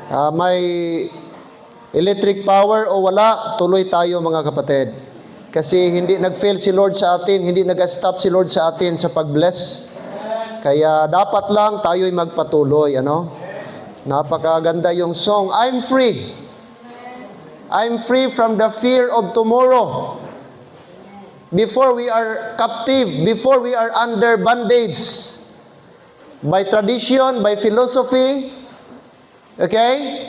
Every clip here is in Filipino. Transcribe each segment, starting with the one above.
May electric power o wala, tuloy tayo mga kapatid. Kasi hindi nag-fail si Lord sa atin, hindi nag-stop si Lord sa atin sa pag-bless. Kaya dapat lang tayo'y magpatuloy, ano? Napakaganda yung song, I'm free. I'm free from the fear of tomorrow. Before we are captive, before we are under bondage, by tradition, by philosophy, okay?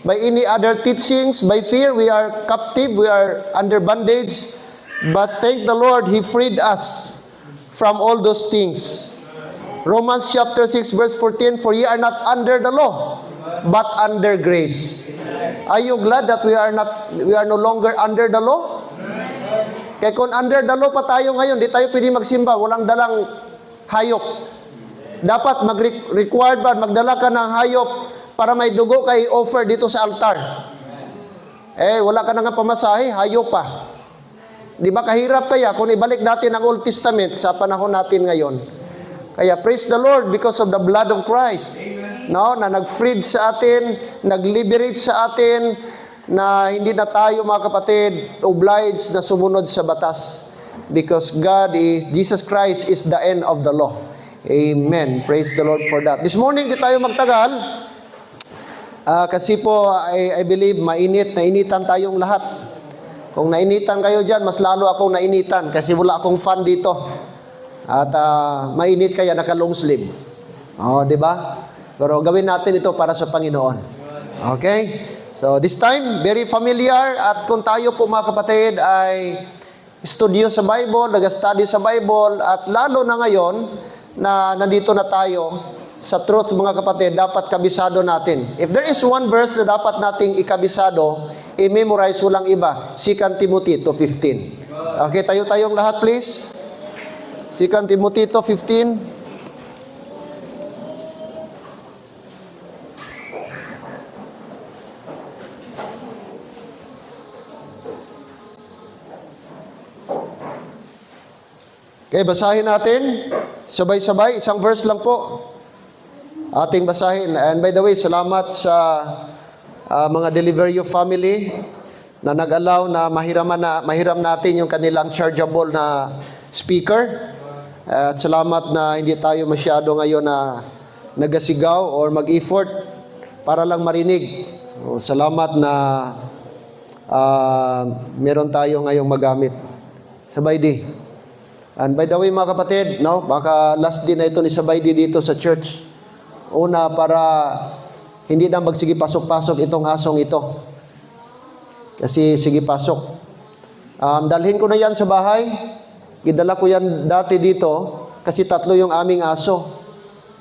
By any other teachings, by fear, we are captive, we are under bondage. But thank the Lord, He freed us from all those things. Romans chapter 6 verse 14, for ye are not under the law, but under grace. Are you glad that we are no longer under the law? Kaya kung under the law pa tayo ngayon, di tayo pwede magsimba, walang dalang hayop. Dapat mag-required ba, magdala ka ng hayop para may dugo kay offer dito sa altar. Wala ka na nga pamasahe, hayop pa. Di ba kahirap kaya kung ibalik natin ang Old Testament sa panahon natin ngayon? Kaya praise the Lord because of the blood of Christ. No, na nag-freed sa atin, nag-liberate sa atin, na hindi na tayo mga kapatid obliged na sumunod sa batas. Because Jesus Christ is the end of the law. Amen. Praise the Lord for that. This morning, di tayo magtagal. Kasi po, I believe, nainitan tayong lahat. Kung nainitan kayo dyan, mas lalo akong nainitan kasi wala akong fan dito. At mainit kaya naka-long sleeve. Di ba? Pero gawin natin ito para sa Panginoon. Okay? So, this time, very familiar. At kung tayo po mga kapatid ay studio sa Bible, nag-study sa Bible, at lalo na ngayon na nandito na tayo, sa truth mga kapatid, dapat kabisado natin. If there is one verse na dapat nating ikabisado, i-memorize walang iba, 2 Timothy 2:15. Okay, tayo-tayong lahat please. 2 Timothy 2:15. Okay, basahin natin. Sabay-sabay, isang verse lang po. Ating basahin. And by the way, salamat sa mga Deliver You family na nag-allow na mahiram natin yung kanilang chargeable na speaker. At salamat na hindi tayo masyado ngayon na nagasigaw or mag-effort para lang marinig. Salamat na meron tayo ngayong magamit. Sabay di. And by the way mga kapatid, baka last din na ito ni Sabaydi dito sa church. Una, para hindi na magsige pasok-pasok itong asong ito. Kasi sige pasok. Dalhin ko na yan sa bahay. Idala ko yan dati dito kasi 3 yung aming aso.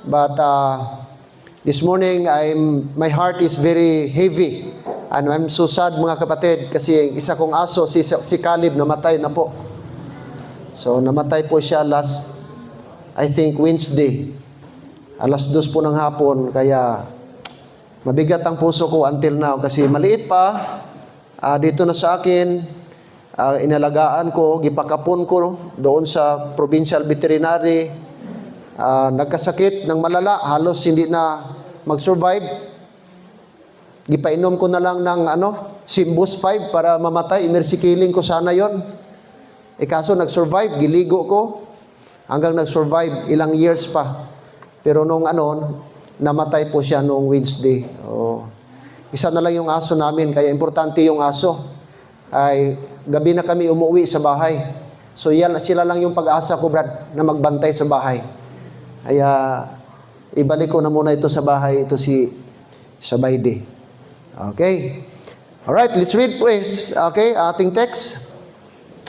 But this morning, my heart is very heavy. And I'm so sad mga kapatid kasi isa kong aso, si Caleb, namatay na po. So namatay po siya last, I think, Wednesday. 2:00 po ng hapon, kaya mabigat ang puso ko until now kasi maliit pa, dito na sa akin, inalagaan ko, gipakapon ko doon sa provincial veterinary, nagkasakit ng malala, halos hindi na mag-survive. Gipainom ko na lang ng Simbus 5 para mamatay, emergency killing ko sana yon. Kaso nag-survive, giligo ko, hanggang nag-survive, ilang years pa. Pero nung namatay po siya noong Wednesday. Isa na lang yung aso namin, kaya importante yung aso. Ay gabi na kami umuwi sa bahay. So sila lang yung pag-asa ko, Brad, na magbantay sa bahay. Kaya ibalik ko na muna ito sa bahay, ito si Sabaydi. Okay? Alright, let's read please. Okay, ating text.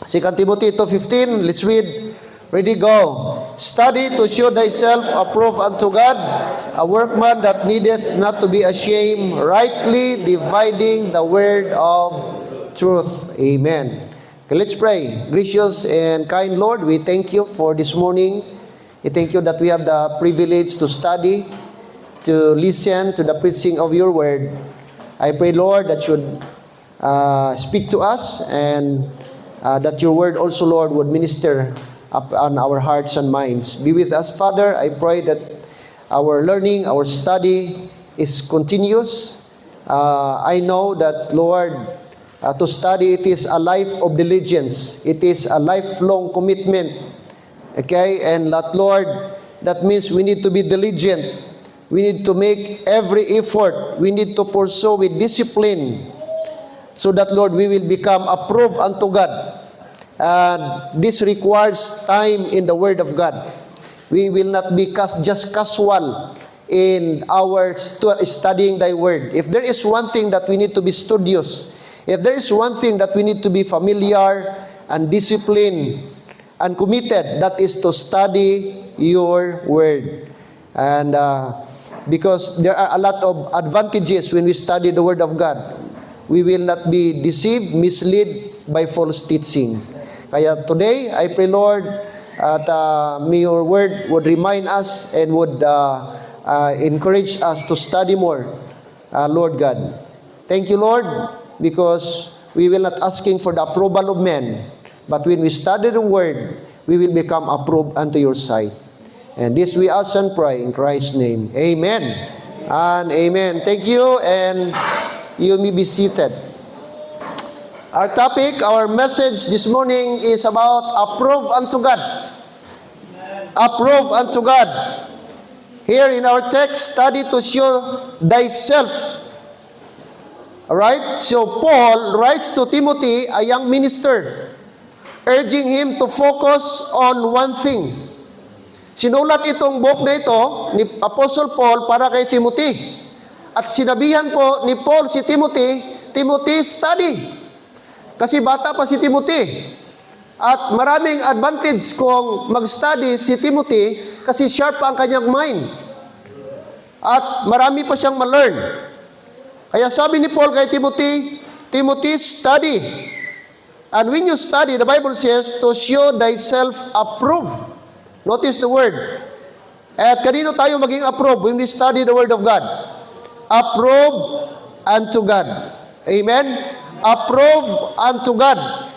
2 Timothy 2:15, let's read. Ready, go. Study to show thyself approved unto God, a workman that needeth not to be ashamed, rightly dividing the word of truth. Amen. Okay, let's pray. Gracious and kind Lord, we thank you for this morning. We thank you that we have the privilege to study, to listen to the preaching of your word. I pray, Lord, that you would speak to us and that your word also, Lord, would minister upon our hearts and minds. Be with us, Father. I pray that our learning, our study is continuous. I know that, Lord, to study, it is a life of diligence. It is a lifelong commitment. Okay? And that, Lord, that means we need to be diligent. We need to make every effort. We need to pursue with discipline so that, Lord, we will become approved unto God. And this requires time in the Word of God. We will not be just casual in our studying Thy Word. If there is one thing that we need to be studious, if there is one thing that we need to be familiar and disciplined and committed, that is to study Your Word. And because there are a lot of advantages when we study the Word of God. We will not be deceived, misled by false teaching. Kaya today, I pray, Lord, at may Your Word would remind us and would encourage us to study more, Lord God. Thank you, Lord, because we will not asking for the approval of men, but when we study the Word, we will become approved unto Your sight. And this we ask and pray in Christ's name. Amen and amen. Thank you, and you may be seated. Our topic, our message this morning is about approve unto God. Approve unto God. Here in our text, study to show thyself. Alright? So Paul writes to Timothy, a young minister, urging him to focus on one thing. Sinulat itong book na ito ni Apostle Paul para kay Timothy. At sinabihan po ni Paul si Timothy, Timothy, study. Kasi bata pa si Timothy. At maraming advantage kung mag-study si Timothy kasi sharp ang kanyang mind. At marami pa siyang ma-learn. Kaya sabi ni Paul kay Timothy, Timothy, study. And when you study, the Bible says, to show thyself approved. Notice the word. At kanino tayo maging approved when we study the Word of God? Approved unto God. Amen? Approve unto God.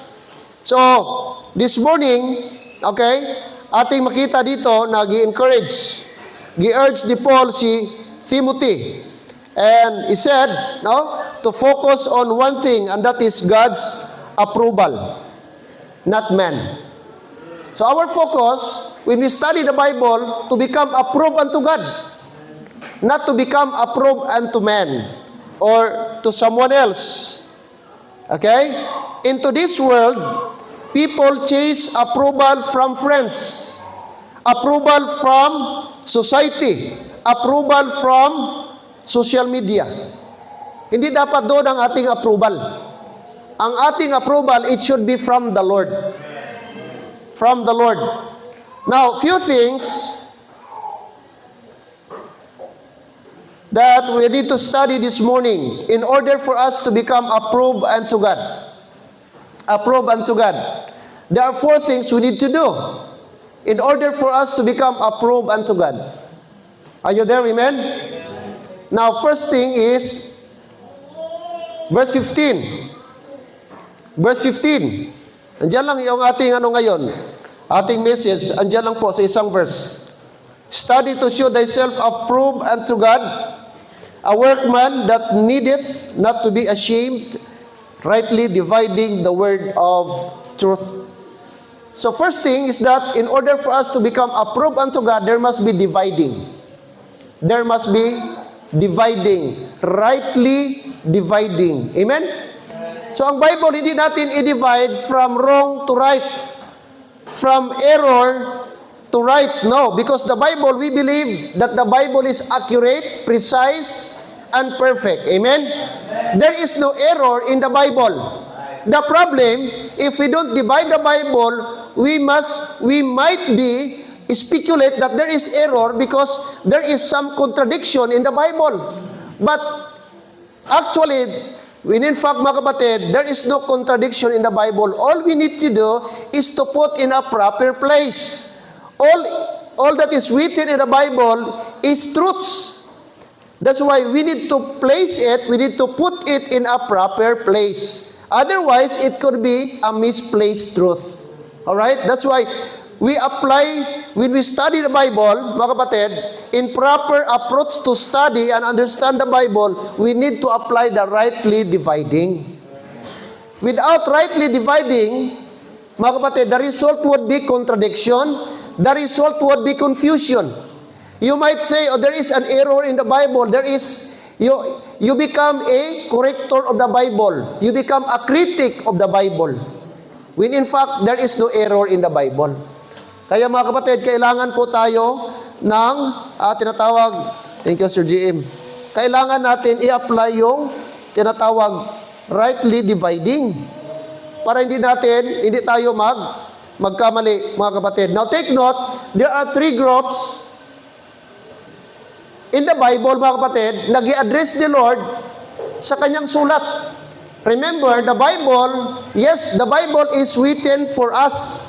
So, this morning, okay, ating makita dito na gi-encourage, gi-urge ni Paul si Timothy. And he said, no, to focus on one thing, and that is God's approval, not man. So our focus, when we study the Bible, to become approved unto God, not to become approved unto man or to someone else. Okay? Into this world, people chase approval from friends, approval from society, approval from social media. Hindi dapat doon ang ating approval. Ang ating approval, it should be from the Lord. From the Lord. Now, few things that we need to study this morning in order for us to become approved unto God. Approved unto God. There are 4 things we need to do in order for us to become approved unto God. Are you there, amen? Now, first thing is verse 15. Verse 15. Andiyan lang yung ating ngayon. Ating message, andiyan lang po sa isang verse. Study to show thyself approved unto God, a workman that needeth not to be ashamed, rightly dividing the word of truth. So first thing is that in order for us to become approved unto God, there must be dividing. There must be dividing. Rightly dividing. Amen? So ang Bible, hindi natin i-divide from wrong to right. From error to right. No, because the Bible, we believe that the Bible is accurate, precise, and perfect. Amen? There is no error in the Bible. The problem, if we don't divide the Bible, we might be speculate that there is error because there is some contradiction in the Bible. But actually, when in fact, mga kapatid, there is no contradiction in the Bible. All we need to do is to put in a proper place. All that is written in the Bible is truths. That's why we need to place it, we need to put it in a proper place. Otherwise, it could be a misplaced truth. Alright? That's why we apply, when we study the Bible, mga kapatid, in proper approach to study and understand the Bible, we need to apply the rightly dividing. Without rightly dividing, mga kapatid, the result would be contradiction, the result would be confusion. You might say, oh, there is an error in the Bible. You become a corrector of the Bible. You become a critic of the Bible. When in fact, there is no error in the Bible. Kaya mga kapatid, kailangan po tayo ng tinatawag, thank you Sir GM, kailangan natin i-apply yung tinatawag rightly dividing. Para hindi tayo magkamali, mga kapatid. Now take note, there are 3 groups in the Bible, mga kapatid, nag-i-address the Lord sa kanyang sulat. Remember, the Bible, yes, the Bible is written for us,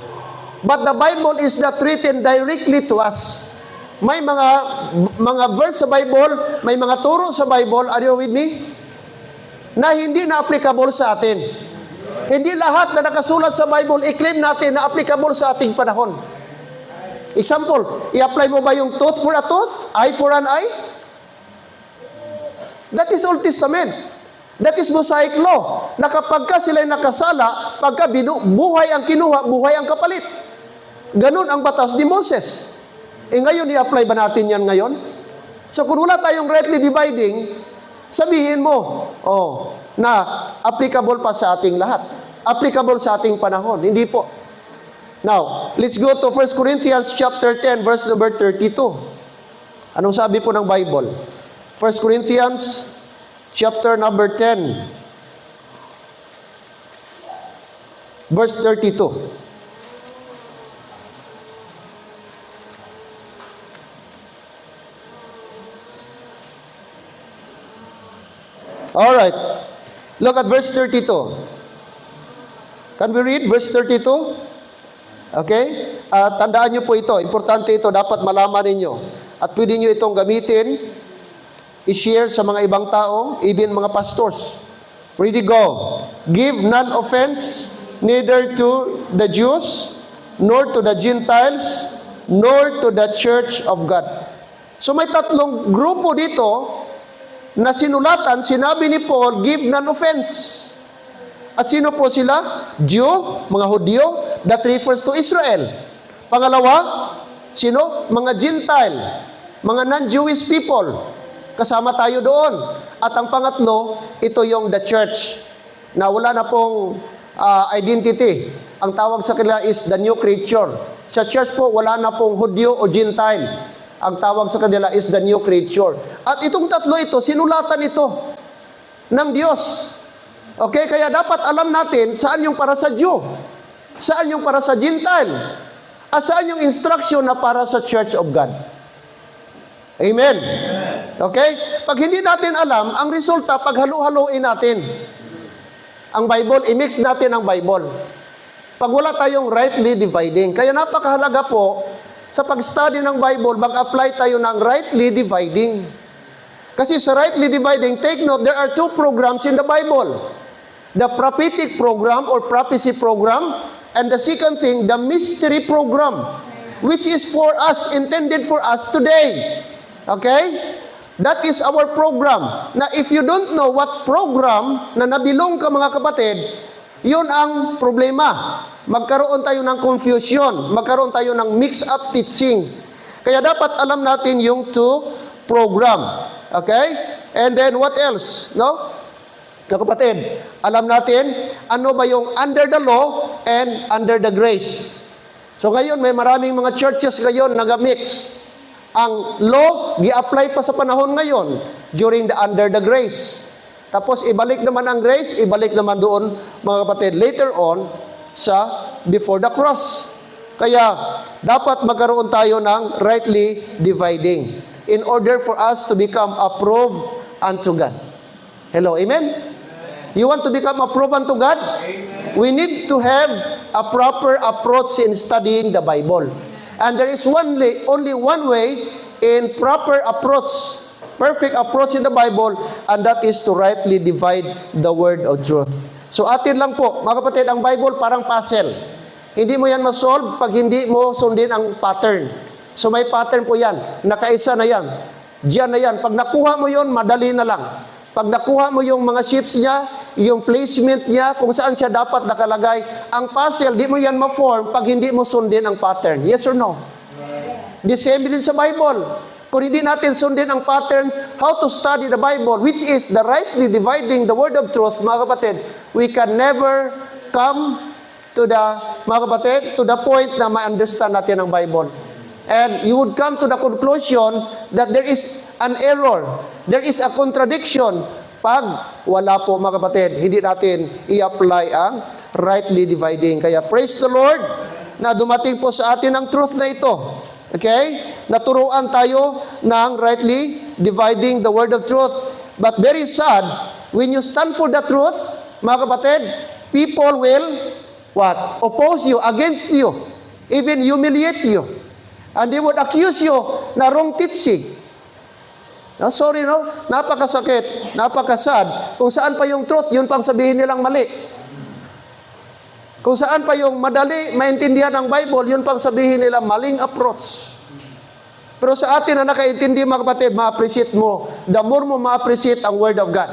but the Bible is not written directly to us. May mga verse sa Bible, may mga turo sa Bible, are you with me? Na hindi na applicable sa atin. Hindi lahat na nakasulat sa Bible, i-claim natin na applicable sa ating panahon. Example, i-apply mo ba yung tooth for a tooth? Eye for an eye? That is Old Testament. That is Mosaic law. Na kapag sila'y nakasala, pagka buhay ang kinuha, buhay ang kapalit. Ganun ang batas ni Moses. Ngayon, i-apply ba natin yan ngayon? So kung wala tayong rightly dividing, sabihin mo, na applicable pa sa ating lahat. Applicable sa ating panahon. Hindi po. Now, let's go to 1 Corinthians chapter 10, verse number 32. Anong sabi po ng Bible? 1 Corinthians chapter number 10, verse 32. All right. Look at verse 32. Can we read verse 32? Okay? Tandaan nyo po ito. Importante ito. Dapat malaman ninyo. At pwede nyo itong gamitin, i-share sa mga ibang tao, even mga pastors. Ready, go. Give none offense, neither to the Jews, nor to the Gentiles, nor to the church of God. So may 3 grupo dito na sinulatan, sinabi ni Paul, give none offense. At sino po sila? Jew, mga Hudyo, that refers to Israel. Pangalawa, sino? Mga Gentile, mga non-Jewish people. Kasama tayo doon. At ang pangatlo, ito yung the church, na wala na pong identity. Ang tawag sa kanila is the new creature. Sa church po, wala na pong Hudyo o Gentile. Ang tawag sa kanila is the new creature. At itong 3 ito, sinulatan ito ng Diyos. Okay, kaya dapat alam natin saan yung para sa Jew, saan yung para sa Gentile, at saan yung instruction na para sa Church of God. Amen. Okay? Pag hindi natin alam, ang resulta, pag halu-haluin natin ang Bible, i-mix natin ang Bible. Pag wala tayong rightly dividing. Kaya napakahalaga po, sa pag-study ng Bible, mag-apply tayo ng rightly dividing. Kasi sa rightly dividing, take note, there are 2 programs in the Bible. The prophetic program or prophecy program, and the second thing, the mystery program, which is for us, intended for us today. Okay? That is our program. Na if you don't know what program na nabilong ka, mga kapatid, yun ang problema. Magkaroon tayo ng confusion, magkaroon tayo ng mix-up teaching. Kaya dapat alam natin yung 2 program. Okay? And then what else? No? Kapatid, alam natin ano ba yung under the law and under the grace. So ngayon, may maraming mga churches ngayon nag-mix. Ang law, gi-apply pa sa panahon ngayon during the under the grace. Tapos ibalik naman ang grace, ibalik naman doon, mga kapatid, later on sa before the cross. Kaya dapat magkaroon tayo ng rightly dividing in order for us to become approved unto God. Hello, amen? You want to become approved unto God? Amen. We need to have a proper approach in studying the Bible. And there is only one way in proper approach, perfect approach in the Bible, and that is to rightly divide the word of truth. So atin lang po, mga kapatid, ang Bible parang puzzle. Hindi mo yan ma-solve pag hindi mo sundin ang pattern. So may pattern po yan. Nakaisa na yan. Diyan na yan. Pag nakuha mo yon, madali na lang. Pag nakuha mo yung mga shapes niya, yung placement niya, kung saan siya dapat nakalagay, ang puzzle, di mo yan ma-form pag hindi mo sundin ang pattern. Yes or no? The same din sa Bible. Kung hindi natin sundin ang pattern, how to study the Bible, which is the rightly dividing the word of truth, mga kapatid, we can never come to the, mga kapatid, to the point na ma-understand natin ang Bible. And you would come to the conclusion that there is an error, there is a contradiction pag wala po, mga kapatid, hindi natin i-apply ang rightly dividing. Kaya praise the Lord na dumating po sa atin ang truth na ito. Okay? Naturuan tayo ng rightly dividing the word of truth. But very sad, when you stand for the truth, mga kapatid, people will what? Oppose you, against you, even humiliate you. And they would accuse you na wrong teaching. No, sorry, no? Napakasakit, napakasad. Kung saan pa yung truth, yun pang sabihin nilang mali. Kung saan pa yung madali maintindihan ng Bible, yun pang sabihin nila maling approach. Pero sa atin na nakaintindi, mga kapatid, ma-appreciate mo. The more mo ma-appreciate ang Word of God.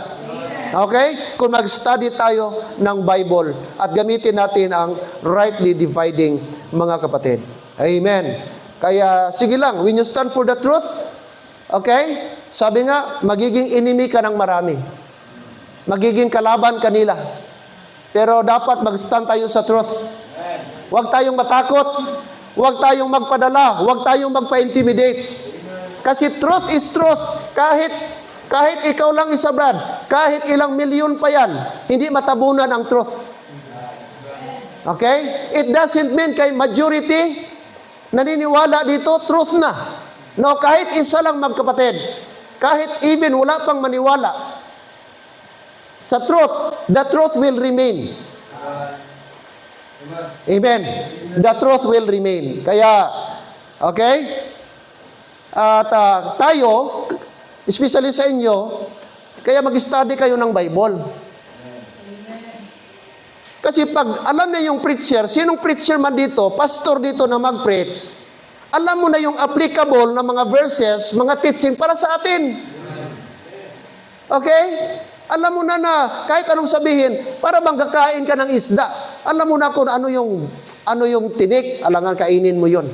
Okay? Kung mag-study tayo ng Bible at gamitin natin ang rightly dividing, mga kapatid. Amen. Kaya, sige lang, when you stand for the truth, okay? Sabi nga, magiging enemy ka ng marami. Magiging kalaban kanila. Pero dapat mag-stand tayo sa truth. Huwag tayong matakot. Huwag tayong magpadala. Huwag tayong magpa-intimidate. Kasi truth is truth. Kahit ikaw lang isa, Brad, kahit ilang milyon pa yan, hindi matabunan ang truth. Okay? It doesn't mean kay majority naniniwala dito, truth na. No, kahit isa lang, magkapatid, kahit even wala pang maniwala sa truth, the truth will remain. Amen. The truth will remain. Kaya, okay? At tayo, especially sa inyo, kaya mag-study kayo ng Bible. Kasi pag alam na yung preacher, sinong preacher man dito, pastor dito na mag-preach, alam mo na yung applicable na mga verses, mga teaching para sa atin. Okay? Alam mo na kahit anong sabihin, para bang kakain ka ng isda, alam mo na kung ano yung tinik, alangan kainin mo yon.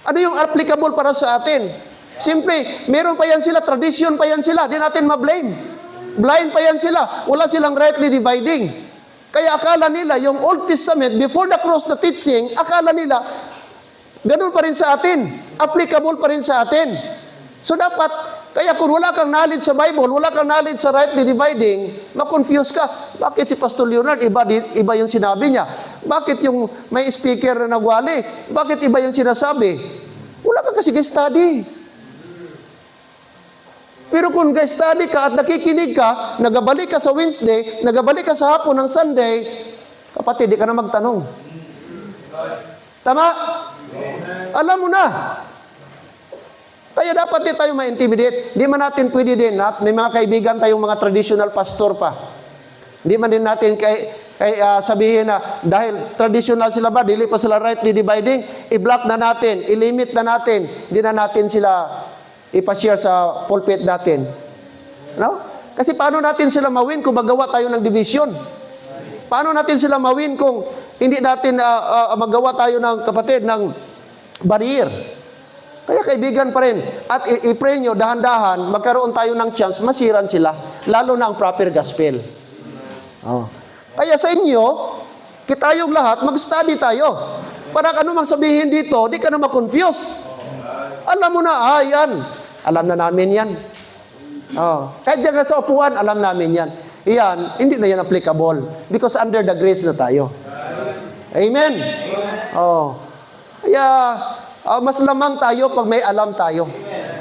Ano yung applicable para sa atin? Siyempre, meron pa yan sila, tradition pa yan sila, di natin ma-blame. Blind pa yan sila, wala silang rightly dividing. Kaya akala nila, yung Old Testament, before the cross, the teaching, akala nila, ganun pa rin sa atin. Applicable pa rin sa atin. So dapat, kaya kung wala kang knowledge sa Bible, wala kang knowledge sa rightly dividing, ma-confuse ka. Bakit si Pastor Leonard, iba yung sinabi niya? Bakit yung may speaker na nagwali? Bakit iba yung sinasabi? Wala kang kasi study. Pero kung study ka at nakikinig ka, nagabalik ka sa Wednesday, nagabalik ka sa hapon ng Sunday, kapatid, di ka na magtanong. Tama? Alam mo na. Kaya dapat di tayo ma-intimidate. Di man natin pwede din. At may mga kaibigan tayong mga traditional pastor pa. Di man din natin sabihin na dahil traditional sila ba, dili pa sila rightly dividing, i-block na natin, i-limit na natin, di na natin sila ipa-share sa pulpit natin. No? Kasi paano natin sila mawin kung magawa tayo ng division? Paano natin sila mawin kung hindi natin magawa tayo ng kapatid ng barrier? Kaya kaibigan pa rin. At i-pray nyo, dahan-dahan, magkaroon tayo ng chance, masiran sila. Lalo na ang proper gospel. Oh. Kaya sa inyo, kitayong lahat, mag-study tayo. Para anumang sabihin dito, di ka na ma-confuse. Alam mo na, yan. Alam na namin yan. Oh. Kahit dyan sa upuan, alam namin yan. Yan, hindi na yan applicable. Because under the grace na tayo. Amen? Oh. Kaya, mas lamang tayo pag may alam tayo.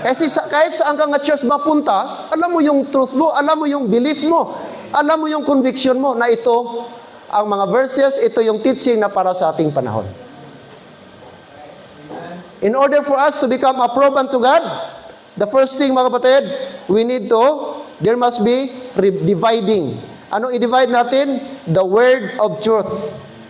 Kasi kahit saan ka nga church mapunta, alam mo yung truth mo, alam mo yung belief mo, alam mo yung conviction mo na ito, ang mga verses, ito yung teaching na para sa ating panahon. In order for us to become approved unto God, the first thing, mga kapatid, there must be dividing. Anong i-divide natin? The word of truth.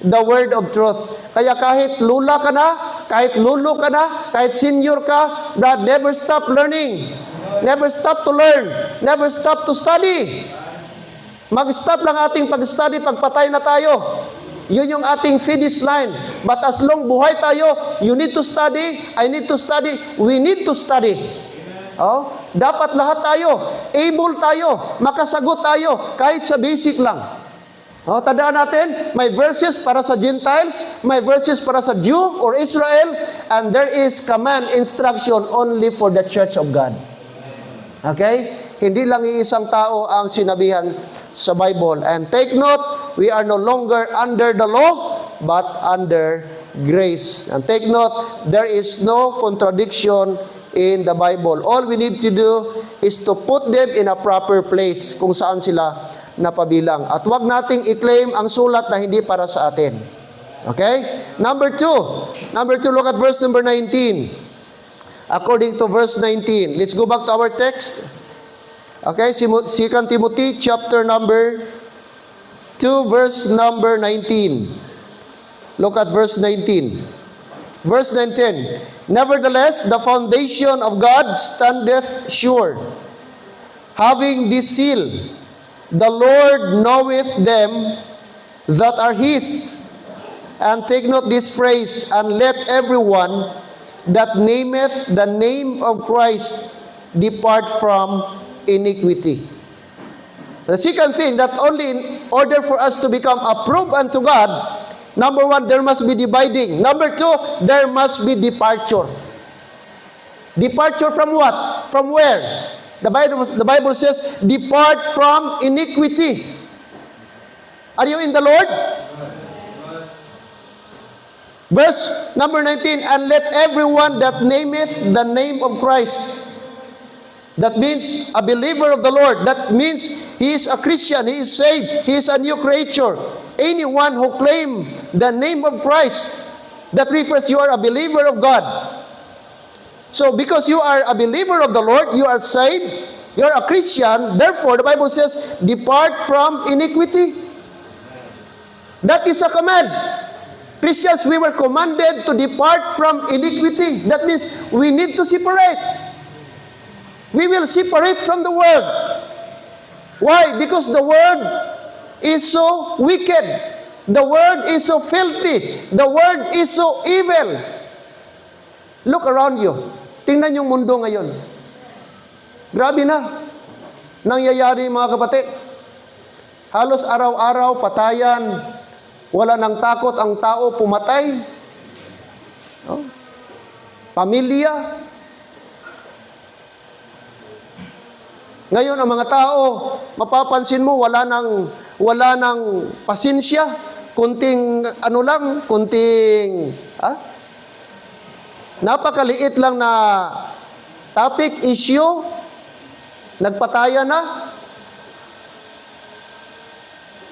The word of truth. Kaya kahit lula ka na, kahit lulu ka na, kahit senior ka, Brad, never stop learning. Never stop to learn. Never stop to study. Mag-stop lang ating pag-study pagpatay na tayo. Yun yung ating finish line. But as long buhay tayo, you need to study, I need to study, we need to study. Oh, dapat lahat tayo, able tayo, makasagot tayo, kahit sa basic lang. Oh, tandaan natin, may verses para sa Gentiles, may verses para sa Jew or Israel, and there is command, instruction only for the church of God. Okay? Hindi lang iisang tao ang sinabihan sa Bible. And take note, we are no longer under the law, but under grace. And take note, there is no contradiction in the Bible. All we need to do is to put them in a proper place kung saan sila napabilang. At wag nating i-claim ang sulat na hindi para sa atin. Okay? Number two, look at verse number 19. According to verse 19. Let's go back to our text. Okay, 2 Timothy chapter number 2, verse number 19. Look at verse 19. Verse 19. Nevertheless, the foundation of God standeth sure, having this seal, the Lord knoweth them that are His. And take note this phrase, and let everyone that nameth the name of Christ depart from iniquity. The second thing, that only in order for us to become approved unto God, number one, there must be dividing. Number two, there must be departure. Departure from what? From where? The Bible says, depart from iniquity. Are you in the Lord? Verse number 19, and let everyone that nameth the name of Christ. That means a believer of the Lord. That means he is a Christian, he is saved, he is a new creature. Anyone who claims the name of Christ, that refers you are a believer of God. So because you are a believer of the Lord, you are saved, you are a Christian, therefore the Bible says, depart from iniquity. That is a command. Christians, we were commanded to depart from iniquity. That means we need to separate. We will separate from the world. Why? Because the world is so wicked. The world is so filthy. The world is so evil. Look around you. Tingnan yung mundo ngayon. Grabe na. Nangyayari mga kapatid. Halos araw-araw patayan. Wala nang takot ang tao pumatay. Oh. Pamilya. Ngayon ang mga tao, mapapansin mo wala nang pasensya, kunting napakaliit lang na topic, issue, nagpataya na.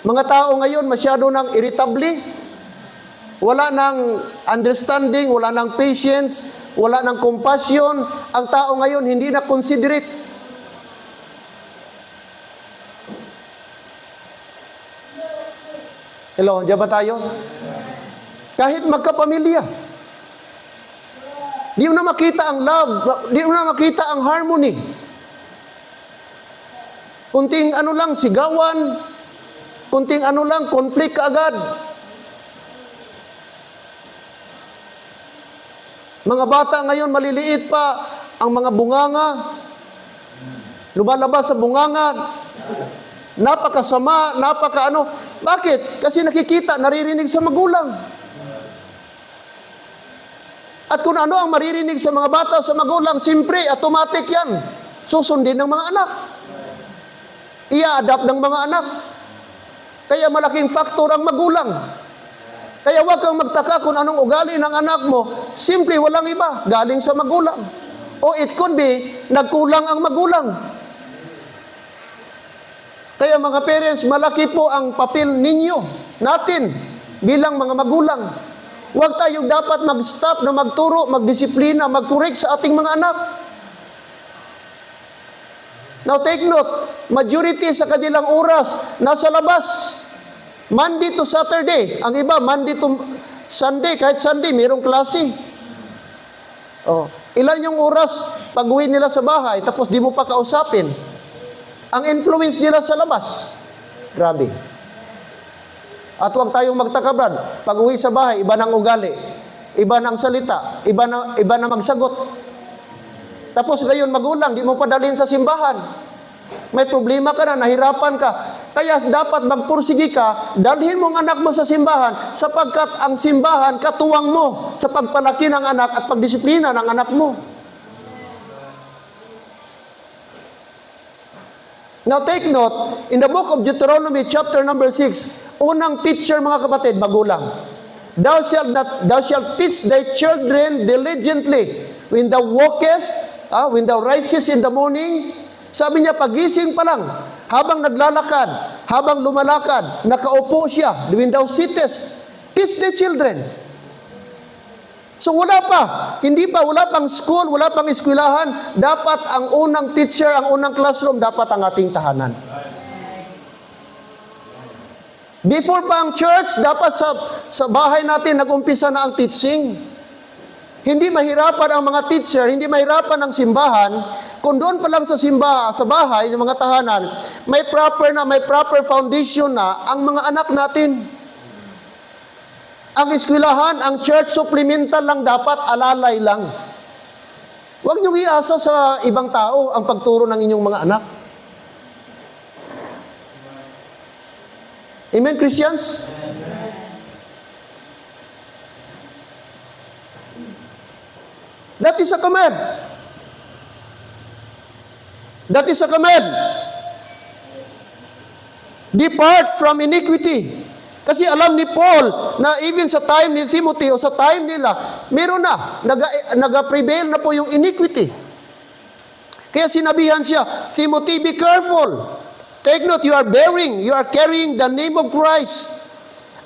Mga tao ngayon masyado nang irritable, wala nang understanding, wala nang patience, wala nang compassion. Ang tao ngayon hindi na considerate. Hello, diyan ba tayo? Kahit magkapamilya. Di mo na makita ang love, di mo na makita ang harmony. Kunting sigawan, kunting conflict kaagad. Mga bata ngayon, maliliit pa, ang mga bunganga, lumalabas sa bunganga, napakasama, Bakit? Kasi nakikita, naririnig sa magulang. At kung ano ang maririnig sa mga bata, sa magulang, simpre, automatic yan. Susundin ng mga anak. I-adapt ng mga anak. Kaya malaking faktor ang magulang. Kaya huwag kang magtaka kung anong ugali ng anak mo. Simple, walang iba. Galing sa magulang. O it could be, nagkulang ang magulang. Kaya mga parents, malaki po ang papel ninyo, natin, bilang mga magulang. Huwag tayong dapat mag-stop na magturo, magdisiplina, mag-correct sa ating mga anak. Now take note, majority sa kanilang oras, nasa labas. Monday to Saturday. Ang iba, Monday to Sunday, kahit Sunday, mayroong klase. Oh, ilan yung oras pag-uwi nila sa bahay, tapos di mo pa kausapin. Ang influence nila sa labas, grabe. At huwag tayong magtaka, Brad. Pag-uwi sa bahay, iba ng ugali, iba ng salita, iba na magsagot. Tapos ngayon magulang, di mo pa dalhin sa simbahan. May problema ka na, nahirapan ka. Kaya dapat magpursigi ka, dalhin mong anak mo sa simbahan, sapagkat ang simbahan katuwang mo sa pagpalaki ng anak at pagdisiplina ng anak mo. Now take note, in the book of Deuteronomy chapter number 6, unang teacher, mga kapatid, magulang. Thou shalt teach thy children diligently when thou walkest, when thou risest in the morning. Sabi niya, pagising pa lang, habang naglalakad, habang lumalakad, nakaupo siya, when thou sittest, teach the children. So wala pang school, wala pang eskwelahan, dapat ang unang teacher, ang unang classroom, dapat ang ating tahanan. Before pa ang church, dapat sa bahay natin nag-umpisa na ang teaching. Hindi mahirapan ang mga teacher, hindi mahirapan ang simbahan, kung doon pa lang sa bahay, sa mga tahanan, may proper foundation na ang mga anak natin. Ang eskwelahan, ang church, supplemental lang dapat, alalay lang. Huwag niyong iasa sa ibang tao ang pagturo ng inyong mga anak. Amen, Christians? That is a command. That is a command. Depart from iniquity. Kasi alam ni Paul na even sa time ni Timothy o sa time nila, meron na, nag-prevail na po yung iniquity. Kaya sinabihan siya, Timothy, be careful. Take note, you are carrying the name of Christ.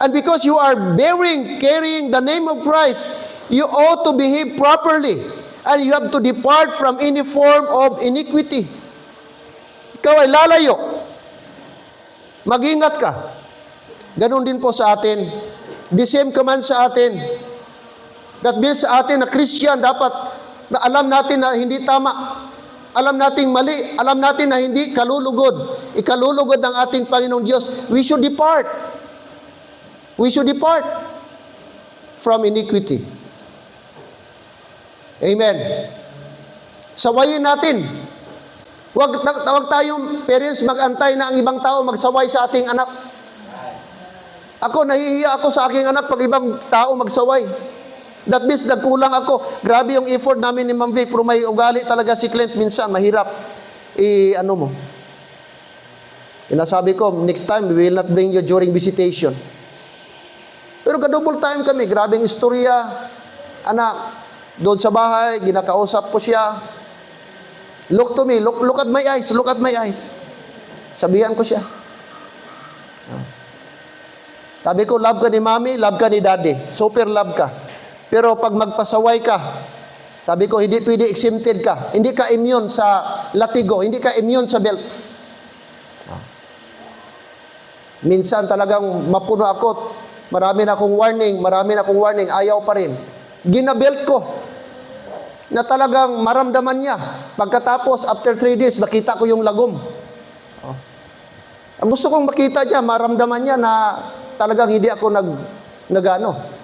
And because you are carrying the name of Christ, you ought to behave properly. And you have to depart from any form of iniquity. Ikaw ay lalayo. Mag-ingat ka. Ganon din po sa atin. The same command sa atin. That means sa atin na Christian, dapat na alam natin na hindi tama. Alam nating mali. Alam natin na hindi kalulugod. Ikalulugod ng ating Panginoong Diyos. We should depart. We should depart from iniquity. Amen. Sawayin natin. Huwag tayong parents mag-antay na ang ibang tao magsaway sa ating anak. Ako, nahihiya ako sa aking anak pag ibang tao magsaway. That means nagkulang ako. Grabe yung effort namin ni Ma'am Vic, pero may ugali talaga si Clint minsan, mahirap. Inasabi ko, next time, we will not bring you during visitation. Pero ka-double time kami, grabing istorya. Anak, doon sa bahay, ginakausap ko siya. Look to me, look at my eyes, look at my eyes. Sabihan ko siya. Sabi ko, love ka ni Mami, love ka ni Daddy. Super love ka. Pero pag magpasaway ka, sabi ko, hindi pwede exempted ka. Hindi ka immune sa latigo, hindi ka immune sa belt. Minsan talagang mapuno ako. Marami na akong warning, ayaw pa rin. Ginabelt ko na talagang maramdaman niya. Pagkatapos, after 3 days, makita ko yung lagom. Ang gusto kong makita niya, maramdaman niya na talagang hindi ako nagano.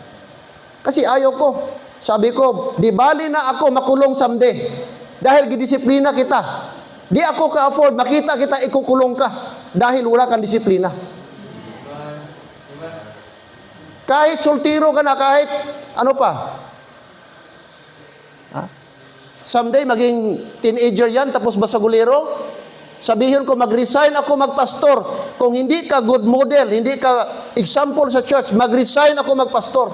Kasi ayaw ko. Sabi ko, di bali na ako makulong someday. Dahil gidisiplina kita. Di ako ka-afford, makita kita, ikukulong ka. Dahil wala kang disiplina. Kahit sultiro ka na, kahit ano pa. Someday, maging teenager yan, tapos basagulero. Sabihin ko, mag-resign ako magpastor. Kung hindi ka good model, hindi ka example sa church, mag-resign ako magpastor.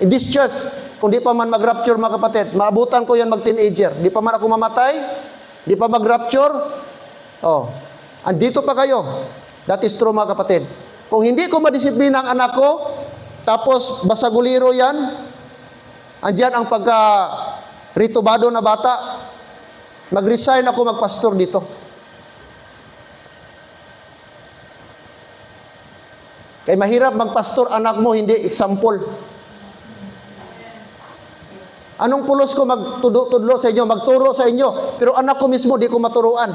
In this church, kung di pa man mag-rapture, mga kapatid, maabutan ko yan mag-teenager. Di pa man ako mamatay, di pa mag-rapture, andito pa kayo. That is true, mga kapatid. Kung hindi ko madisiplina ang anak ko, tapos basaguliro yan, andyan ang pagka-ritubado na bata, mag-resign ako magpastor dito. Kaya mahirap magpastor, anak mo hindi example. Anong pulos ko magtudlo sa inyo, magturo sa inyo, pero anak ko mismo di ko maturuan.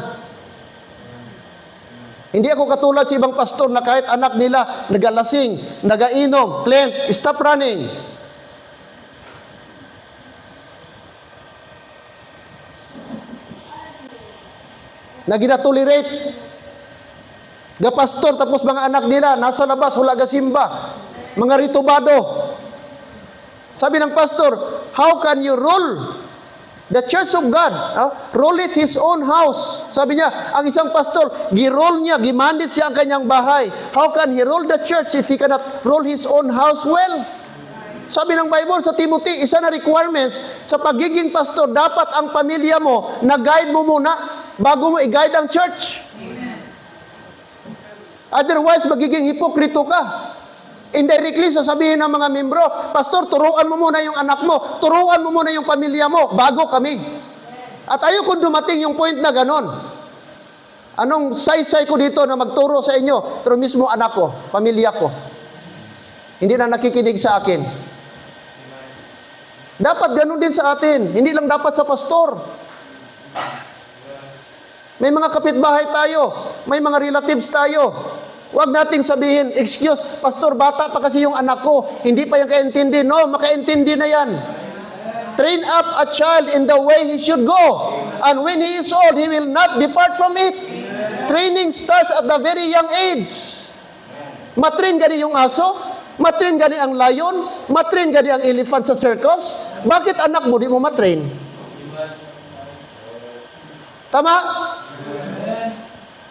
Hindi ako katulad sa ibang pastor na kahit anak nila nagalasing, nagainom, Clint, stop running. Na ginatolerate. Ga pastor, tapos mga anak nila, nasa labas, wala gasimba. Mga ritubado. Sabi ng pastor, how can you rule the church of God? Rule it his own house. Sabi niya, ang isang pastor, girole niya, gimandit siya ang kanyang bahay. How can he rule the church if he cannot rule his own house well? Sabi ng Bible sa Timothy, isa na requirements sa pagiging pastor, dapat ang pamilya mo, na-guide mo muna bago mo i-guide ang church. Otherwise, magiging hipokrito ka. Indirectly, sasabihin ng mga membro, pastor, turuan mo muna yung anak mo, turuan mo muna yung pamilya mo, bago kami. At ayoko dumating yung point na ganon. Anong say-say ko dito na magturo sa inyo, pero mismo anak ko, pamilya ko, hindi na nakikinig sa akin. Dapat ganon din sa atin, hindi lang dapat sa pastor. May mga kapitbahay tayo, may mga relatives tayo. Huwag nating sabihin, excuse, pastor, bata pa kasi yung anak ko, hindi pa yung kaintindi. No, makaintindi na yan. Train up a child in the way he should go. And when he is old, he will not depart from it. Training starts at the very young age. Matrain gani yung aso, matrain gani ang lion, matrain gani ang elephant sa circus. Bakit anak mo di mo matrain? Tama?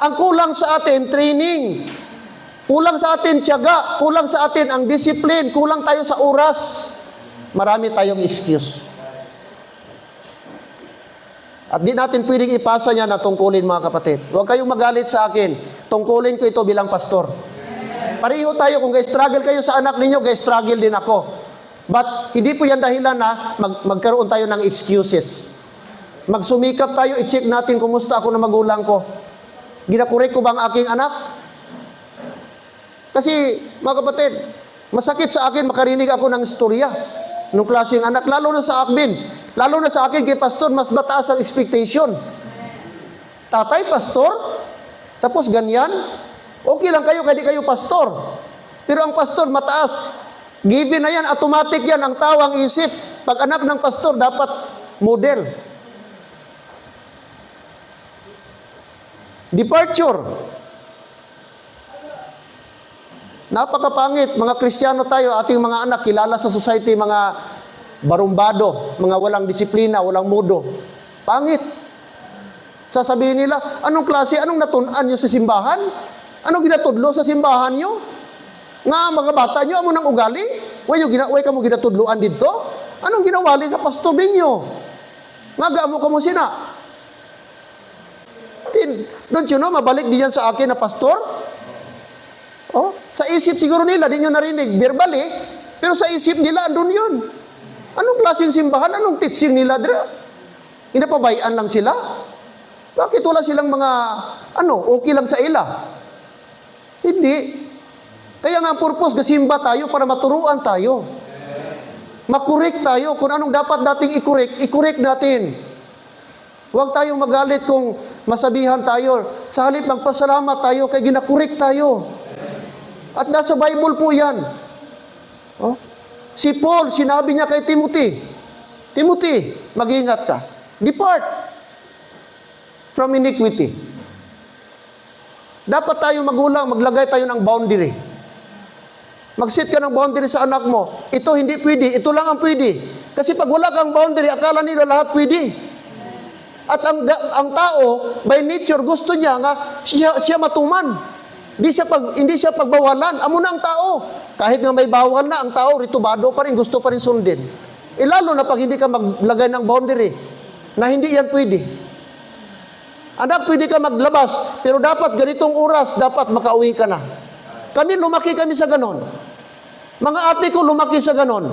Ang kulang sa atin, training. Kulang sa atin tiyaga, kulang sa atin ang discipline, kulang tayo sa oras. Marami tayong excuse. At di natin pwedeng ipasa niya na tungkulin, mga kapatid. Huwag kayong magalit sa akin. Tungkulin ko ito bilang pastor. Pareho tayo, kung ga-struggle kayo sa anak ninyo, ga-struggle din ako. But hindi po yan dahilan na magkaroon tayo ng excuses. Magsumikap tayo, i-check natin kumusta ako na magulang ko. Ginakorek ko ba ang aking anak? Kasi, mga kapatid, masakit sa akin makarinig ako ng istorya nung klaseng anak, lalo na sa akin. Lalo na sa akin kay pastor, mas mataas ang expectation. Tatay, pastor? Tapos ganyan? Okay lang kayo, kaya di kayo pastor. Pero ang pastor, mataas. Given na yan, automatic yan, ang tawang isip. Pag anak ng pastor, dapat model. Departure. Napakapangit, mga Kristiyano tayo, ating mga anak, kilala sa society, mga barumbado, mga walang disiplina, walang mudo. Pangit. Sasabihin nila, anong klase, anong natunan nyo sa simbahan? Anong ginatudlo sa simbahan nyo? Nga, mga bata nyo, amo ng ugali? Way ka mo ginatudloan dito? Anong ginawali sa pastor ninyo? Nga, gaamo ka mo sina? Don't you know, mabalik diyan sa akin na pastor? Oh, sa isip siguro nila, di nyo narinig, verbally, pero sa isip nila, andun yun. Anong klaseng simbahan? Anong teaching nila, dira? Inapabayaan lang sila? Bakit wala silang mga, okay lang sa ila? Hindi. Kaya nga ang purpose, kasimba tayo para maturuan tayo. Makorek tayo. Kung anong dapat nating ikorek natin. Huwag tayong magalit kung masabihan tayo. Sa halip magpasalamat tayo, kaya ginakorek tayo. At nasa Bible po yan. Oh? Si Paul, sinabi niya kay Timothy, Timothy, mag-ingat ka. Depart from iniquity. Dapat tayo magulang, maglagay tayo ng boundary. Mag-set ka ng boundary sa anak mo. Ito hindi pwede, ito lang ang pwede. Kasi pag wala kang boundary, akala nila lahat pwede. At ang tao, by nature, gusto niya nga siya matuman. Hindi siya pagbawalan. Amo na ang tao. Kahit nga may bawal na, ang tao, ritubado pa rin, gusto pa rin sundin. Lalo na pag hindi ka maglagay ng boundary, na hindi yan pwede. Anak, pwede ka maglabas, pero dapat ganitong oras, dapat makauwi ka na. Lumaki kami sa ganon. Mga ate ko lumaki sa ganon.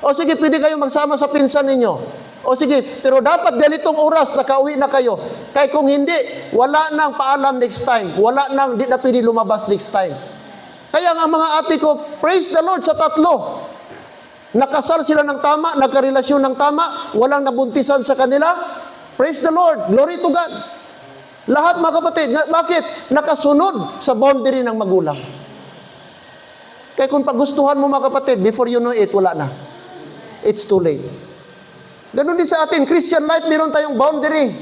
O sige, pwede kayo magsama sa pinsan ninyo. O sige, pero dapat ganitong oras, nakauwi na kayo. Kaya kung hindi, wala nang paalam next time. Wala nang, di na pwede lumabas next time. Kaya nga mga ate ko, praise the Lord sa tatlo. Nakasal sila ng tama, nagkarelasyon ng tama, walang nabuntisan sa kanila. Praise the Lord. Glory to God. Lahat mga kapatid. Bakit? Nakasunod sa boundary ng magulang. Kaya kung pagustuhan mo mga kapatid, before you know it, wala na. It's too late. Ganun din sa atin, Christian life, meron tayong boundary.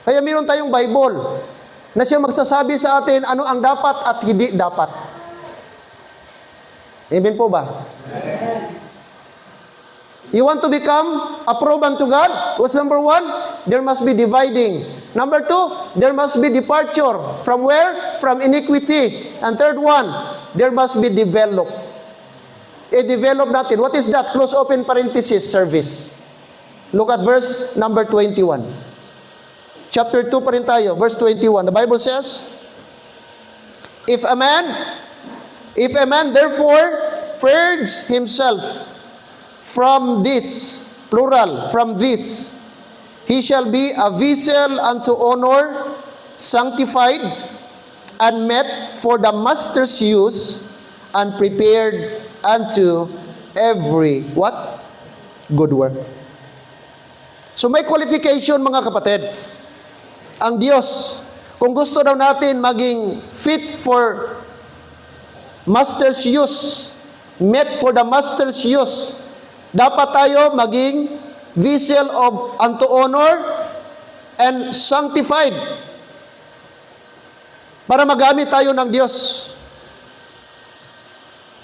Kaya meron tayong Bible na siya magsasabi sa atin ano ang dapat at hindi dapat. Amen po ba? You want to become approved unto God? What's number 1? There must be dividing. Number 2, there must be departure. From where? From iniquity. And third one, there must be develop. Develop natin. What is that? Close open parenthesis, service. Look at verse number 21. Chapter 2 pa rin tayo, verse 21. The Bible says, If a man therefore purge himself from this, plural, from this, he shall be a vessel unto honor, sanctified, and met for the master's use, and prepared unto every, what? Good work. So may qualification mga kapatid. Ang Diyos, kung gusto daw natin maging fit for master's use, met for the master's use, dapat tayo maging vessel of unto honor and sanctified para magamit tayo ng Diyos.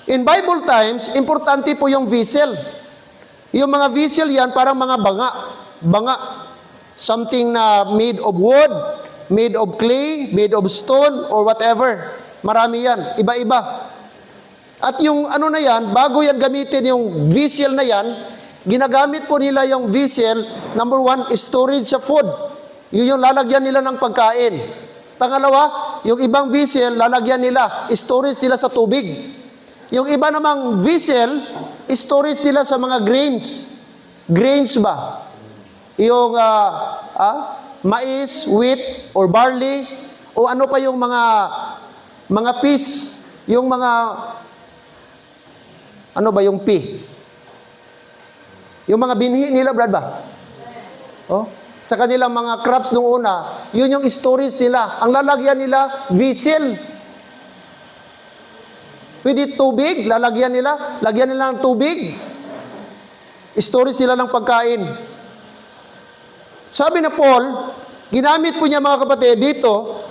In Bible times, importante po yung vessel. Yung mga vessel yan, parang mga banga. Something na made of wood, made of clay, made of stone, or whatever. Marami yan, iba-iba. At yung ano na yan, bago yan gamitin yung vessel na yan, ginagamit po nila yung vessel, number 1, storage sa food. Yun yung lalagyan nila ng pagkain. Pangalawa, yung ibang vessel, lalagyan nila, storage nila sa tubig. Yung iba namang vessel, storage nila sa mga grains. Grains ba? Yung mais, wheat, or barley, o ano pa yung mga peas, yung mga, ano ba yung pea? Yung mga binhi nila, Brad ba? Oh, sa kanilang mga crops nung una, yun yung storage nila. Ang lalagyan nila, vessel. Pwede tubig, lagyan nila ng tubig. Storage nila ng pagkain. Sabi na Paul, ginamit po niya mga kapatid dito,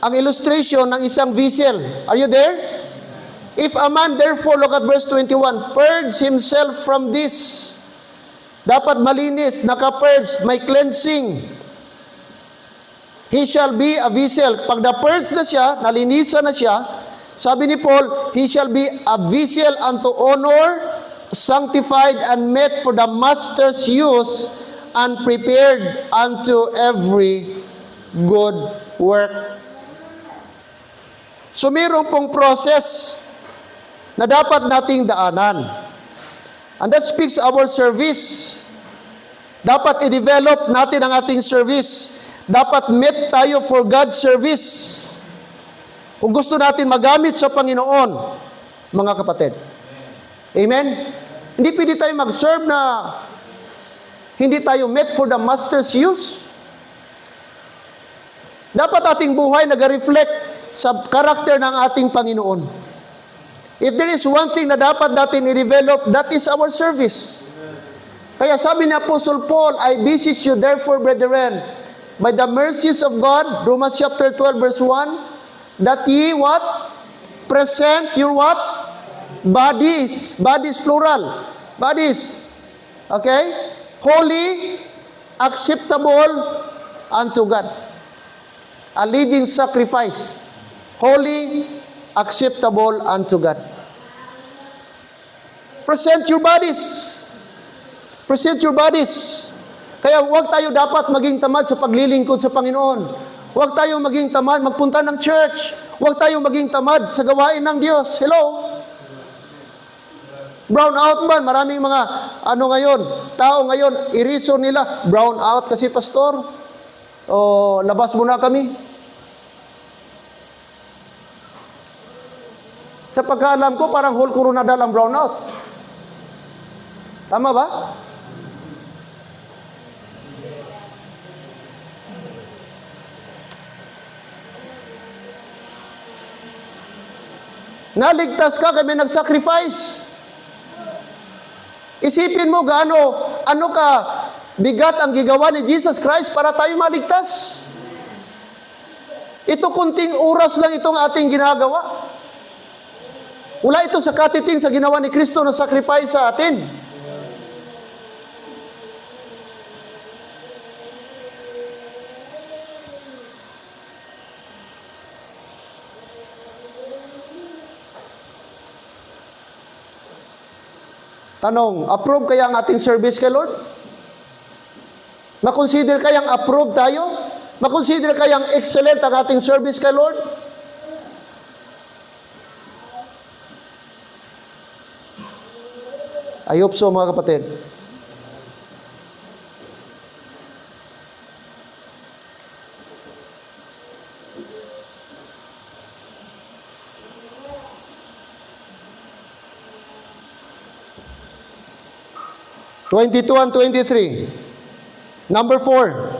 ang illustration ng isang vessel. Are you there? If a man therefore, look at verse 21, purge himself from this. Dapat malinis, naka-purge, may cleansing. He shall be a vessel. Pag na-purge na siya, nalinisan na siya, sabi ni Paul, he shall be a vessel unto honor, sanctified and met for the master's use, and prepared unto every good work. So mayroon pong process na dapat nating daanan. And that speaks our service. Dapat i-develop natin ang ating service. Dapat met tayo for God's service. Kung gusto natin magamit sa Panginoon, mga kapatid. Amen? Hindi pwede tayo mag-serve na hindi tayo met for the master's use. Dapat ating buhay nag-reflect sa karakter ng ating Panginoon. If there is one thing na dapat natin i-develop, that is our service. Kaya sabi ni Apostle Paul, I beseech you therefore, brethren, by the mercies of God, Romans chapter 12 verse 1, that ye what? Present your what? Bodies. Bodies plural. Bodies. Okay? Holy, acceptable unto God. A living sacrifice. Holy, acceptable unto God. Present your bodies. Present your bodies. Kaya huwag tayo dapat maging tamad sa paglilingkod sa Panginoon. Huwag tayong maging tamad magpunta ng church. Huwag tayong maging tamad sa gawain ng Diyos. Hello? Brown out man. Maraming mga tao ngayon, i-reason nila, brown out kasi pastor. O labas muna kami. Sa pagkaalam ko, parang whole Coronadal ang brownout. Tama ba? Naligtas ka, kami nag-sacrifice. Isipin mo ano ka bigat ang gigawa ni Jesus Christ para tayo maligtas. Ito kunting oras lang itong ating ginagawa. Wala ito sa katiting sa ginawa ni Kristo na sacrifice sa atin. Tanong, approve kaya ang ating service kay Lord? Makonsider kayang approve tayo? Makonsider kayang excellent ang ating service kay Lord? I hope so, mga kapatid. (22 and 23). Number 4.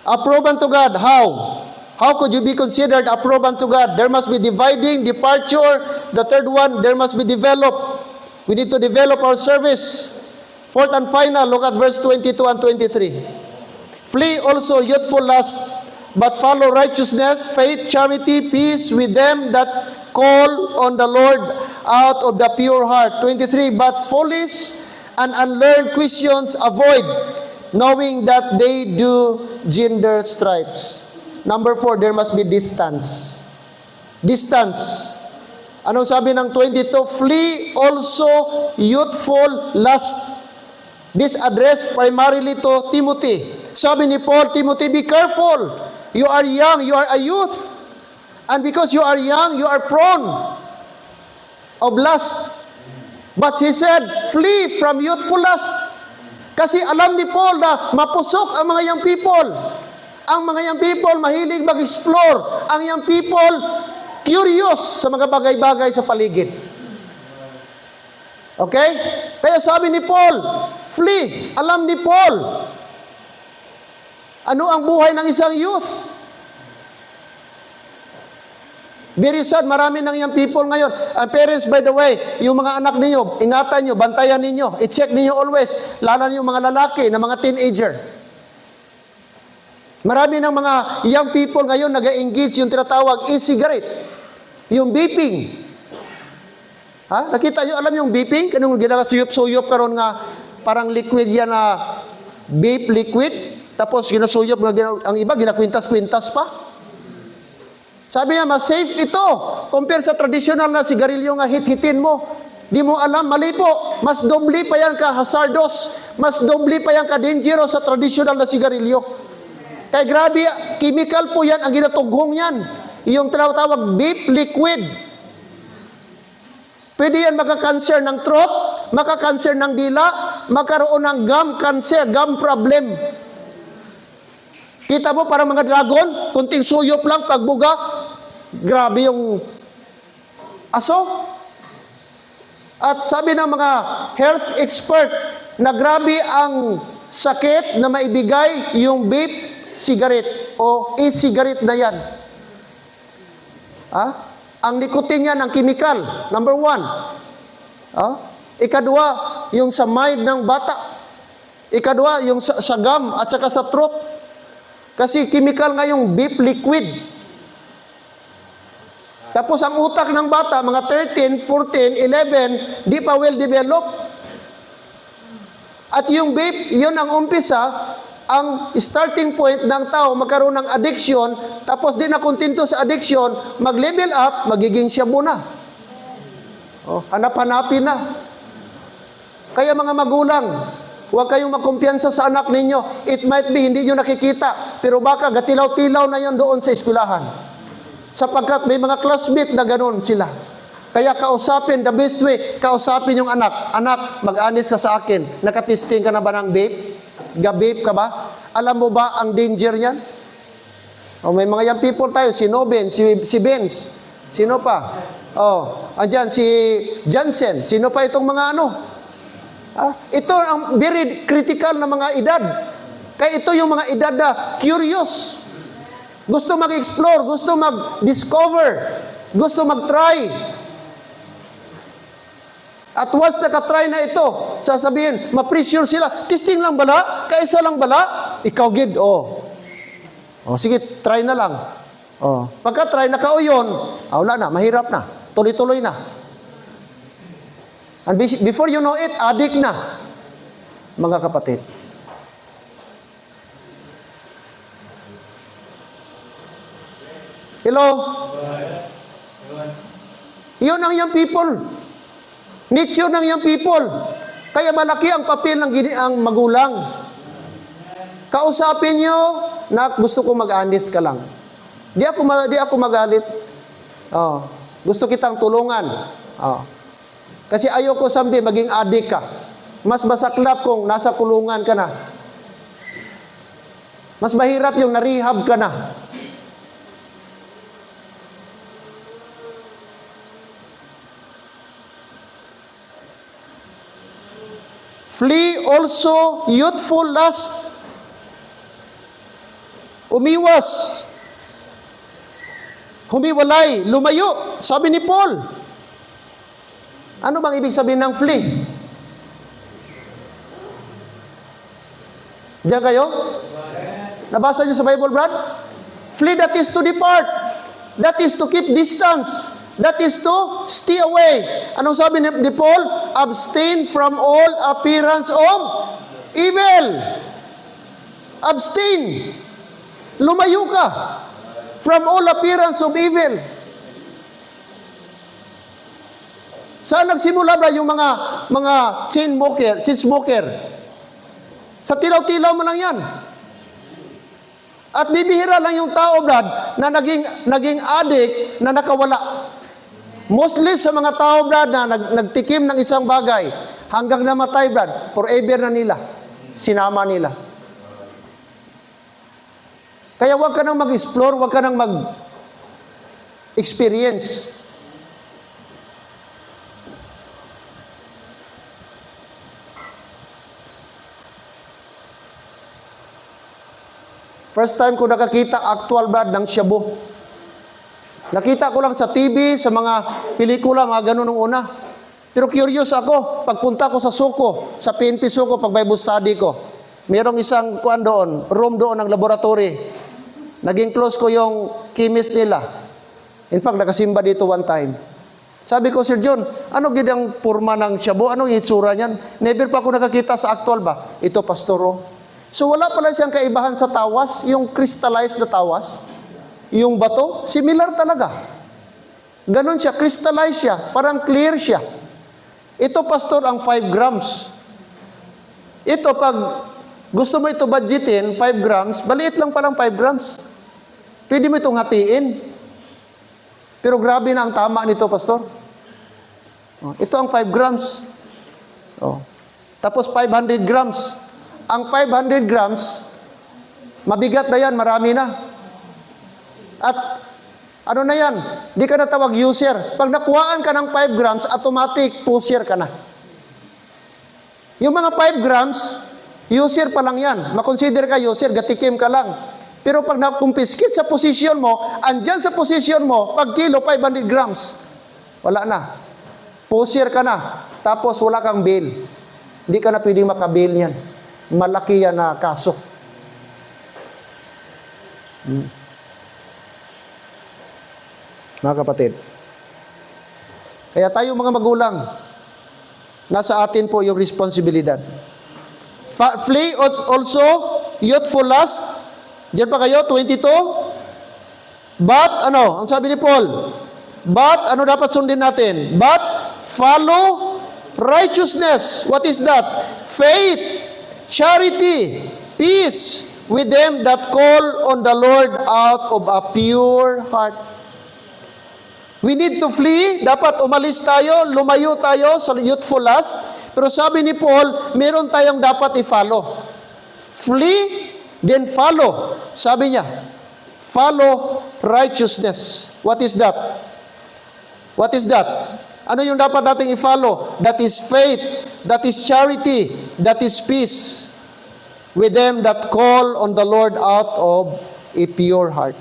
Approve unto God. How? How could you be considered approve unto God? There must be dividing, departure. The third one, there must be develop. We need to develop our service. Fourth and final, look at verse 22 and 23. Flee also youthful lust, but follow righteousness, faith, charity, peace with them that call on the Lord out of the pure heart. 23, but foolish and unlearned questions avoid, knowing that they do gender stripes. Number 4, there must be distance. Distance. Anong sabi ng 22? Flee also youthful lust. This address primarily to Timothy. Sabi ni Paul, Timothy, be careful. You are young, you are a youth. And because you are young, you are prone of lust. But he said, flee from youthful lust. Kasi alam ni Paul na mapusok ang mga young people. Ang mga young people mahilig mag-explore. Ang young people curious sa mga bagay-bagay sa paligid. Okay? Kaya sabi ni Paul, flee. Alam ni Paul, ano ang buhay ng isang youth? Very sad, marami ng young people ngayon. Parents, by the way, yung mga anak ninyo, ingatan nyo, bantayan ninyo, i-check ninyo always, lalo yung mga lalaki, na mga teenager. Marami ng mga young people ngayon nag-engage yung tinatawag e-cigarette, yung vaping. Ha? Nakita nyo, alam yung vaping? Kanong ginasuyop-suyop karon nga, parang liquid yan na vape liquid, tapos ginasuyop, ang iba ginakwintas-kwintas pa. Sabi niya, mas safe ito compare sa traditional na sigarilyo nga hit-hitin mo. Di mo alam, mali po. Mas doble pa yan ka hazardous. Mas doble pa yan ka dangerous sa traditional na sigarilyo. Kaya grabe, chemical po yan ang ginatughong yan. Yung tinatawag vape liquid. Pwede yan makakanser ng throat, makakanser ng dila, magkaroon ng gum cancer, gum problem. Kita mo parang mga dragon, kunting suyop lang, pagbuga, grabe yung aso. At sabi ng mga health expert na grabe ang sakit na maibigay yung vape cigarette o e-cigarette na yan. Ang nicotine yan, ang chemical, number 1. Ikadua, yung sa mind ng bata. Ikadua, yung sa gum at saka sa throat. Kasi chemical nga yung vape liquid. Tapos ang utak ng bata, mga 13, 14, 11, di pa well developed. At yung vape, yun ang umpisa, ang starting point ng tao magkaroon ng addiction, tapos di na kontento sa addiction, mag-level up, magiging shabu na. Hanap-hanapin na. Kaya mga magulang, huwag kayong makumpiyansa sa anak ninyo. It might be, hindi nyo nakikita, pero baka gatilaw-tilaw na yon doon sa eskwelahan. Sapagkat may mga classmate na ganun sila. Kaya kausapin, the best way, kausapin yung anak. Anak, mag-anis ka sa akin. Nakatesting ka na ba ng vape? Ga-vape ka ba? Alam mo ba ang danger niyan? May mga young people tayo, si Noben, si Benz, Sino pa? Oh, andyan si Jansen. Sino pa itong mga ano? Ito ang very critical na mga edad. Kaya ito yung mga edad na curious. Gusto mag-explore, gusto mag-discover, gusto mag-try. At once nakatry na ito, sasabihin, ma-pressure sila, testing lang bala? Kaisa lang bala? Ikaw gid, sige, try na lang. Pagka-try na kauyon, wala na, mahirap na, tuloy-tuloy na. And before you know it, addict na, mga kapatid. Hello? Yun ang young people. Nature ng young people. Kaya malaki ang papel ng ang magulang. Kausapin nyo na gusto ko mag-honest ka lang. Di ako magalit. Gusto kitang tulungan. Kasi ayoko someday maging addict ka. Mas masaklap kung nasa kulungan ka na. Mas mahirap yung na-rehab ka na. Flee also youthful lust. Umiwas. Humiwalay, lumayo. Sabi ni Paul. Ano bang ibig sabihin ng flee? Diyan kayo? Nabasa niyo sa Bible, Brad? Flee, that is to depart. That is to keep distance. That is to stay away. Anong sabi ni Paul? Abstain from all appearance of evil. Abstain. Lumayo ka from all appearance of evil. Saan nagsimula ba yung mga chain smoker? Sa tilaw-tilaw mo lang yan. At bibihira lang yung tao, Brad, na naging addict na nakawala. Mostly sa mga tao, Brad, na nagtikim ng isang bagay, hanggang namatay, Brad, forever na nila. Sinama nila. Kaya huwag ka nang mag-explore, huwag ka nang mag-experience. First time ko nakakita actual, Brad, ng shabu. Nakita ko lang sa TV, sa mga pelikula, mga ganun nung una. Pero curious ako, pagpunta ko sa Suko, sa PNP Suko, pag Bible study ko, merong isang room doon ng laboratory. Naging close ko yung chemist nila. In fact, nakasimba dito one time. Sabi ko, Sir John, ano gidang purma ng shabu? Ano yung itsura niyan? Never pa ako nakakita sa actual ba? Ito, pastoro. So wala pala siyang kaibahan sa tawas, yung crystallized na tawas. Yung bato, similar talaga. Ganon siya, crystallized siya, parang clear siya. Ito, pastor, ang 5 grams. Ito, pag gusto mo ito budgetin, 5 grams, maliit lang palang 5 grams. Pwede mo itong hatiin. Pero grabe na ang tama nito, pastor. Ito ang 5 grams. Tapos 500 grams. Ang 500 grams, mabigat na yan, marami na. At ano na yan? Di ka na tawag user. Pag nakuhaan ka ng 5 grams, automatic pusher ka na. Yung mga 5 grams, user pa lang yan. Makonsider ka user, gatikim ka lang. Pero pag nakumpiskit sa posisyon mo, andyan sa posisyon mo, pag kilo, 500 grams. Wala na. Pusher ka na. Tapos wala kang bail. Hindi ka na pwedeng makabail yan. Malaki yan na kaso. Mga kapatid. Kaya tayo mga magulang, nasa atin po yung responsibilidad. Flee also youthful lust. Diyan pa kayo, 22. But, ang sabi ni Paul? But, ano dapat sundin natin? But, follow righteousness. What is that? Faith, charity, peace with them that call on the Lord out of a pure heart. We need to flee. Dapat umalis tayo, lumayo tayo sa youthful lust. Pero sabi ni Paul, meron tayong dapat i-follow. Flee, then follow. Sabi niya, follow righteousness. What is that? What is that? Ano yung dapat nating i-follow? That is faith, that is charity, that is peace with them that call on the Lord out of a pure heart.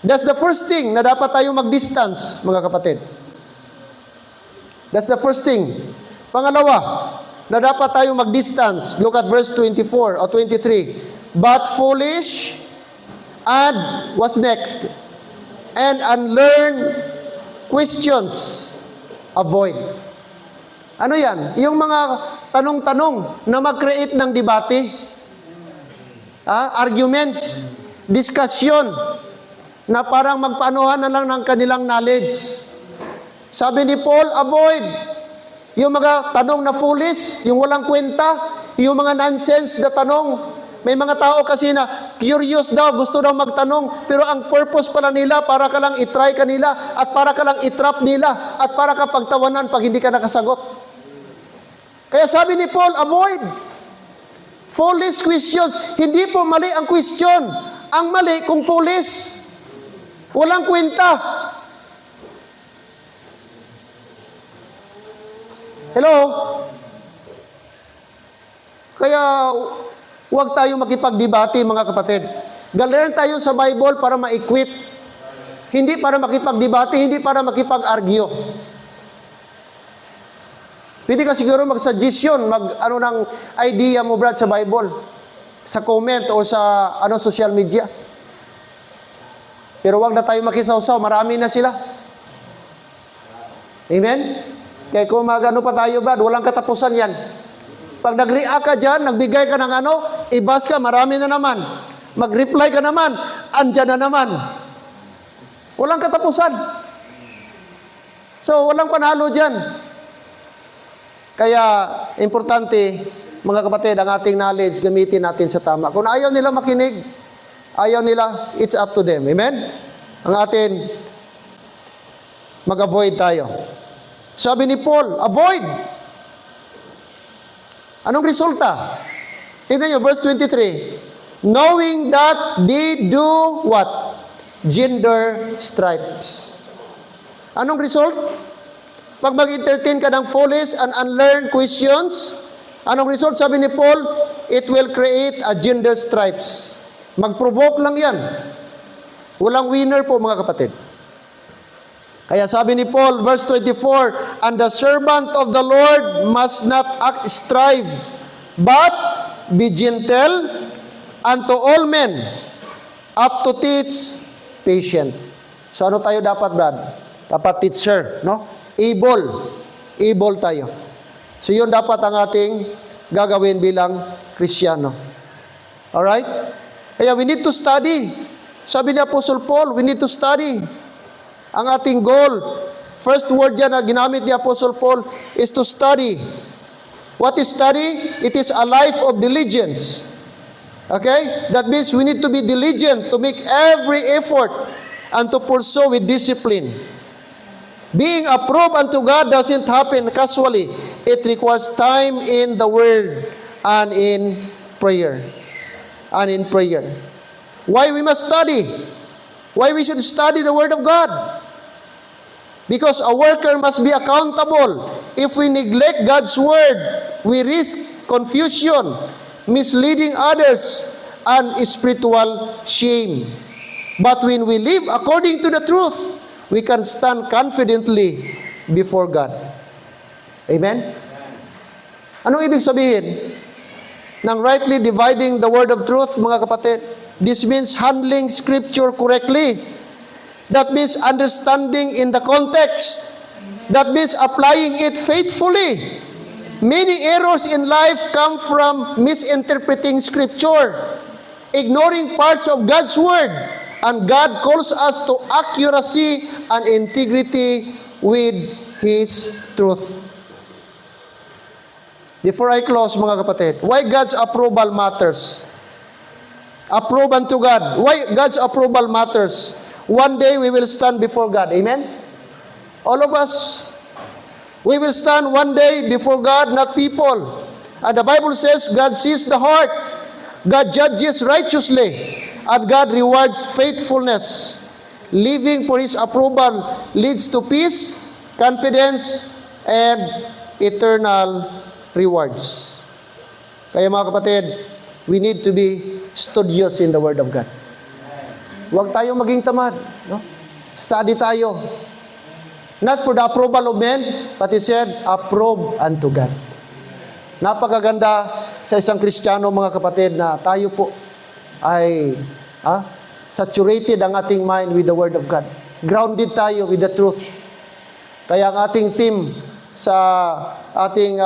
That's the first thing na dapat tayo mag-distance, mga kapatid. That's the first thing. Pangalawa, na dapat tayo mag-distance. Look at verse 24 or 23. But foolish, and what's next? And unlearned questions, avoid. Ano yan? Yung mga tanong-tanong na mag-create ng debate, arguments, discussion, na parang magpaanuhan na lang ng kanilang knowledge. Sabi ni Paul, avoid. Yung mga tanong na foolish, yung walang kwenta, yung mga nonsense na tanong. May mga tao kasi na curious daw, gusto daw magtanong, pero ang purpose pala nila, para ka lang itry kanila, at para ka lang itrap nila, at para ka pagtawanan pag hindi ka nakasagot. Kaya sabi ni Paul, avoid. Foolish questions. Hindi po mali ang question. Ang mali kung foolish. Walang kwenta. Hello? Kaya, huwag tayo makipagdebate, mga kapatid. Galeran tayo sa Bible para ma-equip. Hindi para makipagdebate, hindi para makipag-argue. Pwede ka siguro mag-suggestion, ano ng idea mo, Brad, sa Bible. Sa comment o sa social media. Pero huwag na tayo makisawsaw, marami na sila. Amen? Kaya kung pa tayo, Brad, walang katapusan yan. Pag nag-react ka dyan, nagbigay ka ng ibas ka, marami na naman. Mag-reply ka naman, andyan na naman. Walang katapusan. So, walang panalo dyan. Kaya, importante, mga kapatid, ang ating knowledge, gamitin natin sa tama. Kung ayaw nila makinig, ayaw nila, it's up to them. Amen? Ang atin, mag-avoid tayo. Sabi ni Paul, avoid. Anong resulta? Tingnan nyo, verse 23. Knowing that they do what? Gender stripes. Anong result? Pag mag-entertain ka ng foolish and unlearned questions, anong result? Sabi ni Paul, it will create a gender stripes. Mag-provoke lang yan. Walang winner po, mga kapatid. Kaya sabi ni Paul, verse 24, and the servant of the Lord must not act strive, but be gentle unto all men, up to teach patient. So ano tayo dapat, Brad? Dapat teacher, no? Able tayo. So yun dapat ang ating gagawin bilang Kristiyano. Alright? Kaya we need to study. Sabi ni Apostle Paul, we need to study. Ang ating goal, first word dyan na ginamit ni Apostle Paul is to study. What is study? It is a life of diligence. Okay? That means we need to be diligent to make every effort and to pursue with discipline. Being approved unto God doesn't happen casually. It requires time in the Word and in prayer. Why we must study? Why we should study the Word of God? Because a worker must be accountable. If we neglect God's Word, we risk confusion, misleading others, and spiritual shame. But when we live according to the truth, we can stand confidently before God. Amen? Anong ibig sabihin ng rightly dividing the word of truth, mga kapatid? This means handling Scripture correctly. That means understanding in the context. That means applying it faithfully. Many errors in life come from misinterpreting Scripture, ignoring parts of God's Word, and God calls us to accuracy and integrity with His truth. Before I close, mga kapatid, why God's approval matters? Approve unto God. Why God's approval matters? One day we will stand before God. Amen? All of us, we will stand one day before God, not people. And the Bible says God sees the heart. God judges righteously. And God rewards faithfulness. living for His approval leads to peace, confidence, and eternal rewards. Kaya mga kapatid, we need to be studious in the Word of God. Huwag tayong maging tamad. No? Study tayo. Not for the approval of men, but He said, approve unto God. Napakaganda sa isang Kristiyano, mga kapatid, na tayo po ay saturated ang ating mind with the Word of God. Grounded tayo with the truth. Kaya ang ating theme sa ating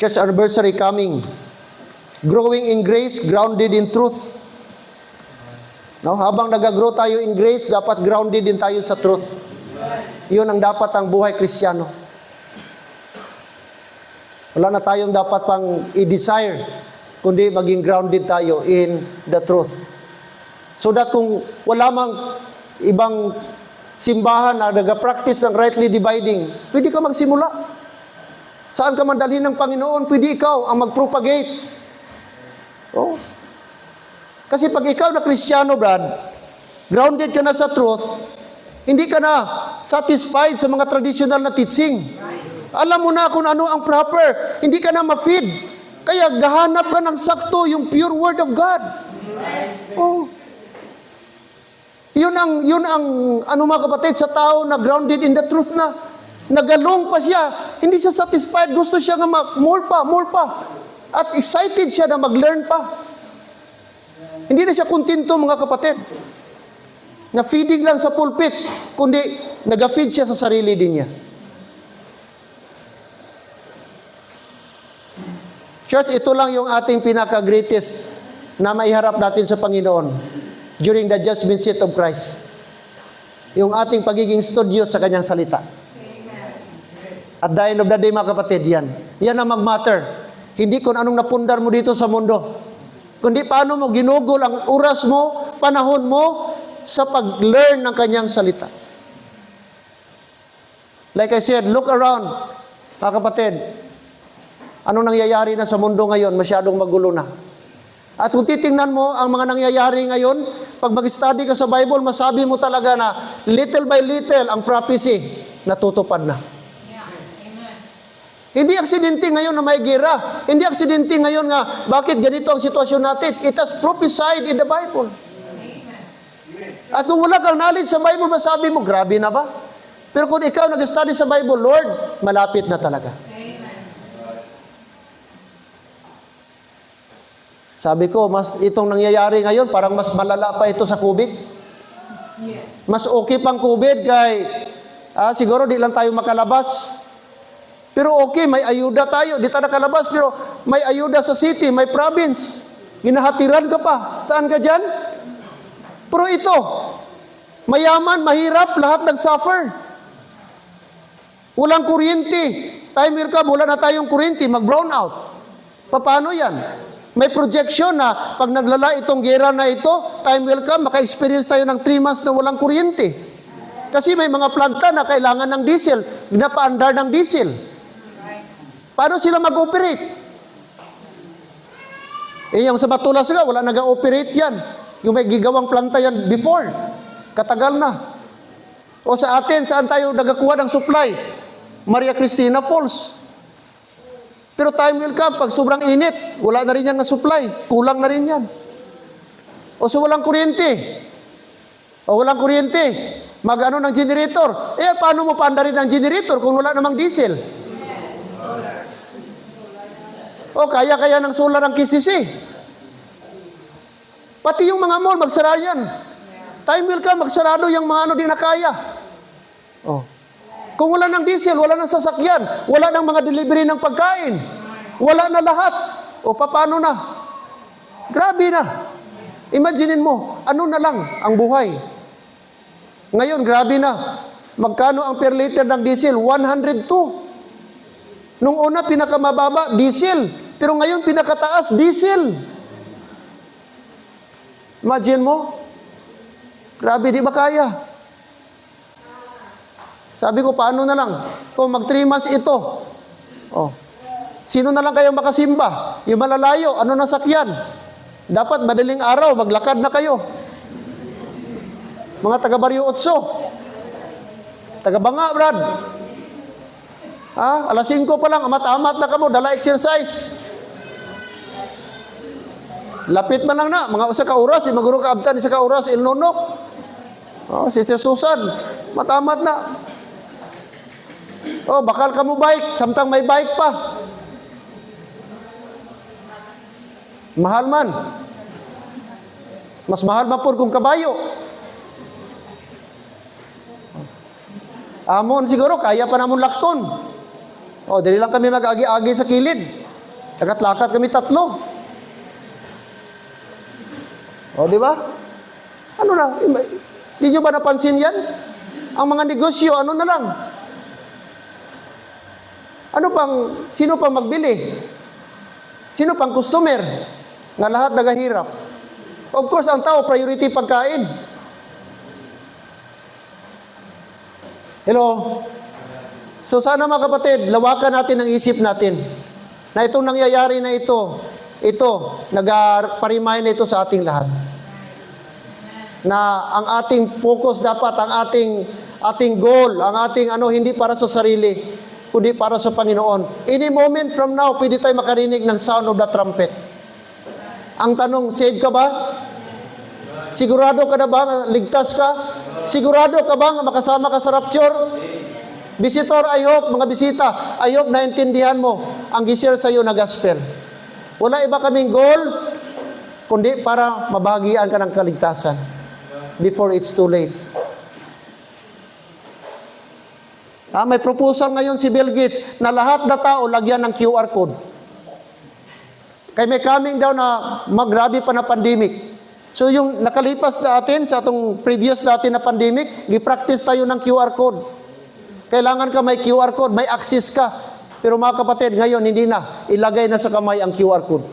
church anniversary coming, growing in grace, grounded in truth. No, habang nag-grow tayo in grace, dapat grounded din tayo sa truth. Yun ang dapat ang buhay Kristiyano. Wala na tayong dapat pang i-desire, kundi maging grounded tayo in the truth. So that kung wala mang ibang simbahan na nag-practice ng rightly dividing, pwede ka magsimula. Saan ka man dalhin ng Panginoon, pwede ikaw ang mag-propagate. Oh. Kasi pag ikaw na Kristiyano, Brad, grounded ka na sa truth, hindi ka na satisfied sa mga traditional na teaching. Alam mo na kung ano ang proper. Hindi ka na ma-feed. Kaya gahanap ka ng sakto, yung pure Word of God. Oh. Yun ang ano mga kapatid, sa tao na grounded in the truth na, nagalong pa siya. Hindi siya satisfied. Gusto siya nga more pa. At excited siya na mag-learn pa. Hindi na siya kontento, mga kapatid, na feeding lang sa pulpit, kundi nag-feed siya sa sarili din niya. Church, ito lang yung ating pinaka-greatest na maiharap natin sa Panginoon during the judgment seat of Christ. Yung ating pagiging studious sa Kanyang salita. At the end of the day, mga kapatid, yan ang mag-matter. Hindi kung anong napundar mo dito sa mundo, kundi paano mo ginugol ang oras mo, panahon mo, sa pag-learn ng Kanyang salita. Like I said, look around, mga kapatid. Anong nangyayari na sa mundo ngayon? Masyadong magulo na. At kung titingnan mo ang mga nangyayari ngayon, pag mag-study ka sa Bible, masabi mo talaga na little by little ang prophecy natutupad na. Hindi aksidente ngayon na may gera. Hindi aksidente ngayon nga, bakit ganito ang sitwasyon natin? It has prophesied in the Bible. At kung wala kang knowledge sa Bible, masabi mo, grabe na ba? Pero kung ikaw nag-study sa Bible, Lord, malapit na talaga. Sabi ko, itong nangyayari ngayon, parang mas malala pa ito sa COVID. Mas okay pang COVID kay, siguro di lang tayo makalabas. Pero okay, may ayuda tayo. Di tayo nakalabas, pero may ayuda sa city, may province. Ginahatiran ka pa. Saan ka dyan? Pero ito, mayaman, mahirap, lahat nag-suffer. Walang kuryente. Time will come, wala na tayong kuryente, mag-brown out. Paano yan? May projection na pag naglala itong gera na ito, time will come, maka-experience tayo ng 3 months na walang kuryente. Kasi may mga planta na kailangan ng diesel, ginapaandar ng diesel. Paano sila mag-operate? Yung sa Batulas nga, wala nag-operate yan. Yung may gigawang planta yan before. Katagal na. O sa atin, saan tayo nagakuha ng supply? Maria Cristina Falls. Pero time will come, pag sobrang init, wala na rin yan na supply. Kulang na rin yan. O so walang kuryente. Mag-ano ng generator. Paano mo paandarin ang generator kung wala namang diesel? O kaya ng solar ang KCC. Pati yung mga mall, magsara yan. Time will come, magsarado yung mga di na kaya. Kung wala ng diesel, wala ng sasakyan, wala ng mga delivery ng pagkain, wala na lahat. Paano na? Grabe na. Imaginin mo, ano na lang ang buhay. Ngayon, grabe na. Magkano ang per liter ng diesel? 102. Nung una, pinakamababa, diesel. Pero ngayon, pinakataas, diesel. Imagine mo? Grabe, di ba kaya? Sabi ko, paano na lang? Kung mag 3 months ito. Sino na lang kayo makasimba? Yung malalayo, ano na sakyan? Dapat madaling araw, maglakad na kayo. Mga taga Barrio Otso. Taga Banga, Brad. Alas 5 pa lang, amat-amat na kamo, dala exercise. Lapit man lang na, mga usa ka oras, di maguro ka abtan, isa ka oras, ilnonok. Sister Susan, matamat na. Bakal ka mo bike, samtang may bike pa. Mahal man. Mas mahal man po kung kabayo. Amon siguro, kaya pa namon lakton. Dili lang kami mag-agi-agi sa kilid. Lakat-lakat kami 3. Di ba? Ano na? Di nyo ba napansin yan? Ang mga negosyo, ano na lang? Sino pang magbili? Sino pang customer? Nga lahat nagahirap. Of course, ang tao, priority pagkain. Hello? So sana mga kapatid, lawakan natin ang isip natin na itong nangyayari na ito, nag-remind ito sa ating lahat. Na ang ating focus dapat, ang ating goal, ang ating hindi para sa sarili, kundi para sa Panginoon. Any moment from now, pwede tayo makarinig ng sound of the trumpet. Ang tanong, saved ka ba? Sigurado ka na ba ligtas ka? Sigurado ka ba makasama ka sa rapture? Visitor, I hope, mga bisita, I hope naintindihan mo ang gisir sa iyo na gospel. Wala iba kaming goal, kundi para mabahagian ka ng kaligtasan before it's too late. May proposal ngayon si Bill Gates na lahat na tao lagyan ng QR code. Kaya may coming daw na magrabi pa na pandemic. So yung nakalipas natin sa atong previous natin na pandemic, gi-practice tayo ng QR code. Kailangan ka may QR code, may access ka. Pero mga kapatid, ngayon hindi na. Ilagay na sa kamay ang QR code.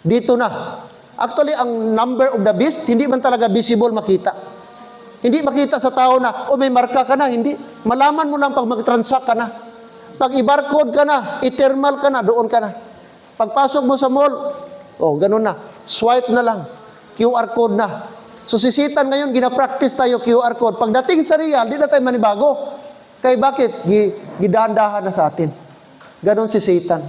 Dito na. Actually, ang number of the beast, hindi man talaga visible makita. Hindi makita sa tao na, may marka ka na. Hindi. Malaman mo lang pag mag-transact ka na. Pag i-barcode ka na, i-thermal ka na, doon ka na. Pagpasok mo sa mall, ganun na. Swipe na lang. QR code na. So sisitan ngayon, gina-practice tayo QR code. Pagdating sa real, di na tayo manibago. Kaya bakit? Gidahan-dahan na sa atin. Ganon si Satan.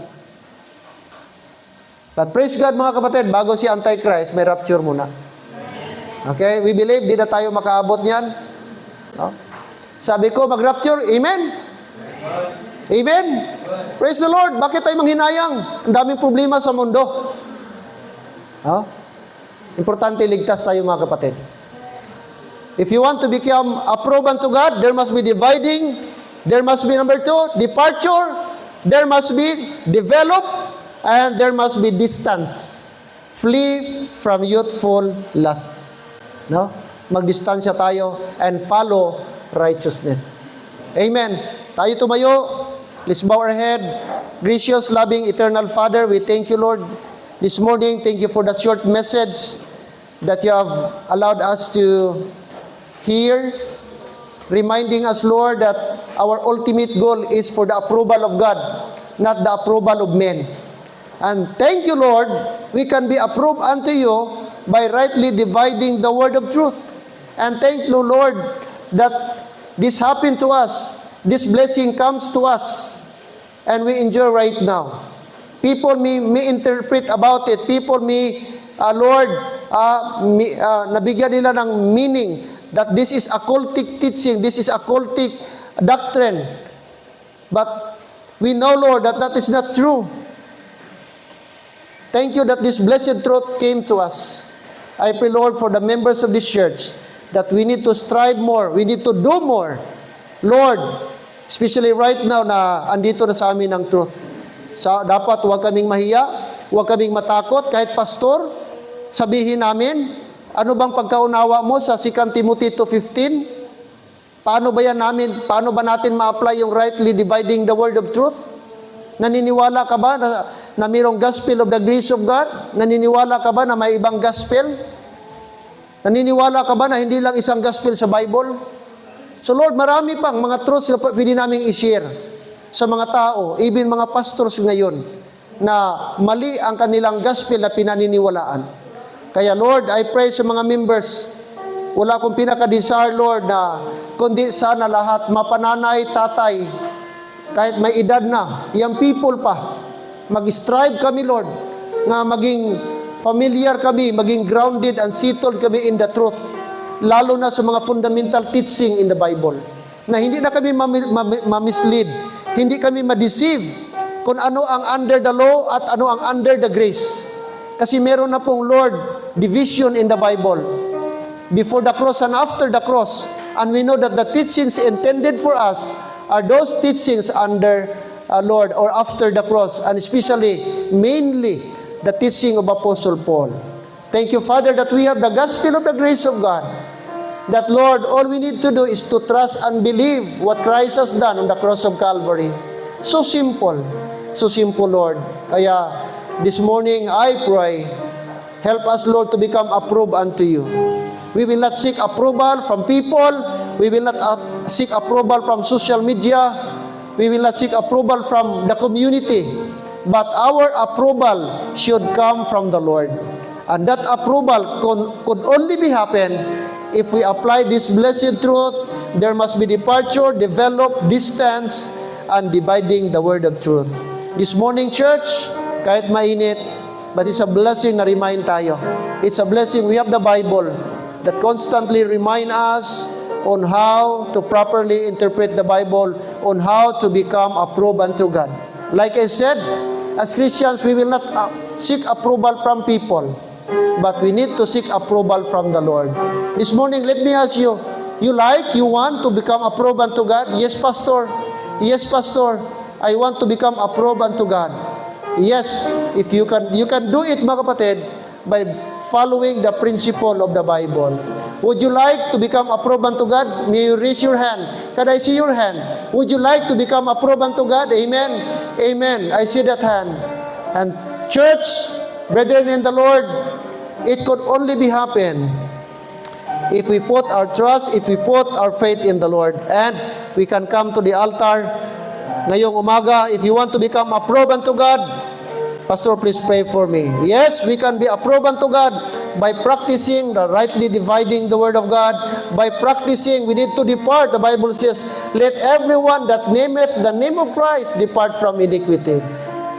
But praise God mga kapatid, bago si Antichrist, may rapture muna. Okay? We believe, di na tayo makaabot niyan. No? Sabi ko, mag-rapture, amen? Amen? Praise the Lord. Bakit tayo manghinayang? Ang daming problema sa mundo. Importante, ligtas tayo mga kapatid. If you want to become approved unto God, there must be dividing. There must be, number 2, departure. There must be develop. And there must be distance. Flee from youthful lust. No? Magdistansya tayo and follow righteousness. Amen. Tayo tumayo. Let's bow our head. Gracious, loving, eternal Father, we thank you, Lord. This morning, thank you for the short message that you have allowed us to hear, reminding us, Lord, that our ultimate goal is for the approval of God, not the approval of men. And thank you, Lord, we can be approved unto you by rightly dividing the word of truth. And thank you, Lord, that this happened to us. This blessing comes to us, and we enjoy right now. People may interpret about it. People may, Lord, nabigyan nila ng meaning that this is a cultic teaching, this is a cultic doctrine. But we know, Lord, that that is not true. Thank you that this blessed truth came to us. I pray, Lord, for the members of this church, that we need to strive more, we need to do more. Lord, especially right now na andito na sa amin ang truth. Dapat huwag kaming mahiya, huwag kaming matakot, kahit pastor, sabihin namin, ano bang pagkaunawa mo sa 2 Timothy 2:15? Paano ba natin ma-apply yung rightly dividing the word of truth? Naniniwala ka ba na mayroong gospel of the grace of God? Naniniwala ka ba na may ibang gospel? Naniniwala ka ba na hindi lang isang gospel sa Bible? So Lord, marami pang mga truths na pwede namin i-share sa mga tao, even mga pastors ngayon, na mali ang kanilang gospel na pinaniniwalaan. Kaya Lord, I pray sa mga members, Wala akong pinaka-desire, Lord, na kundi sana lahat mapananay, tatay, kahit may edad na, young people pa, mag-strive kami, Lord, nga maging familiar kami, maging grounded and settled kami in the truth, lalo na sa mga fundamental teaching in the Bible, na hindi na kami mamislead, hindi kami ma-deceive kung ano ang under the law at ano ang under the grace. Kasi meron na pong, Lord, division in the Bible, before the cross and after the cross. And we know that the teachings intended for us are those teachings under Lord, or after the cross, and especially, mainly, the teaching of Apostle Paul. Thank you, Father, that we have the gospel of the grace of God. That, Lord, all we need to do is to trust and believe what Christ has done on the cross of Calvary. So simple, Lord. Kaya, this morning, I pray, help us, Lord, to become approved unto you. We will not seek approval from people. We will not seek approval from social media. We will not seek approval from the community. But our approval should come from the Lord. And that approval could only be happen if we apply this blessed truth. There must be departure, develop, distance, and dividing the word of truth. This morning, church, kahit mainit, but it's a blessing na remind tayo. It's a blessing. We have the Bible that constantly remind us on how to properly interpret the Bible, on how to become approved unto God. Like I said, as Christians, we will not seek approval from people, but we need to seek approval from the Lord. This morning, let me ask you, you want to become approved unto God? Yes, Pastor. Yes, Pastor. I want to become approved unto God. Yes, if you can do it, mga kapatid, by following the principle of the Bible. Would you like to become approved unto God? May you raise your hand. Can I see your hand? Would you like to become approved unto God? Amen. Amen. I see that hand. And church, brethren in the Lord, it could only be happen if we put our trust, if we put our faith in the Lord. And we can come to the altar ngayong umaga. If you want to become approved unto God, Pastor, please pray for me. Yes, we can be approved unto God by practicing the rightly dividing the word of God. By practicing, we need to depart. The Bible says, let everyone that nameth the name of Christ depart from iniquity.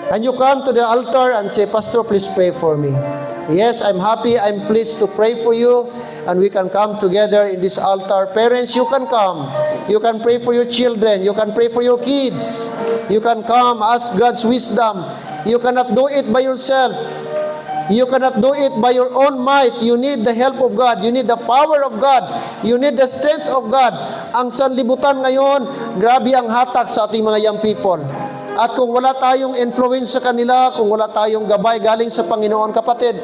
And you come to the altar and say, Pastor, please pray for me. Yes, I'm happy, I'm pleased to pray for you. And we can come together in this altar. Parents, you can come. You can pray for your children. You can pray for your kids. You can come, ask God's wisdom. You cannot do it by yourself. You cannot do it by your own might. You need the help of God. You need the power of God. You need the strength of God. Ang sanlibutan ngayon, grabe ang hatak sa ating mga young people. At kung wala tayong influence sa kanila, kung wala tayong gabay galing sa Panginoon, kapatid,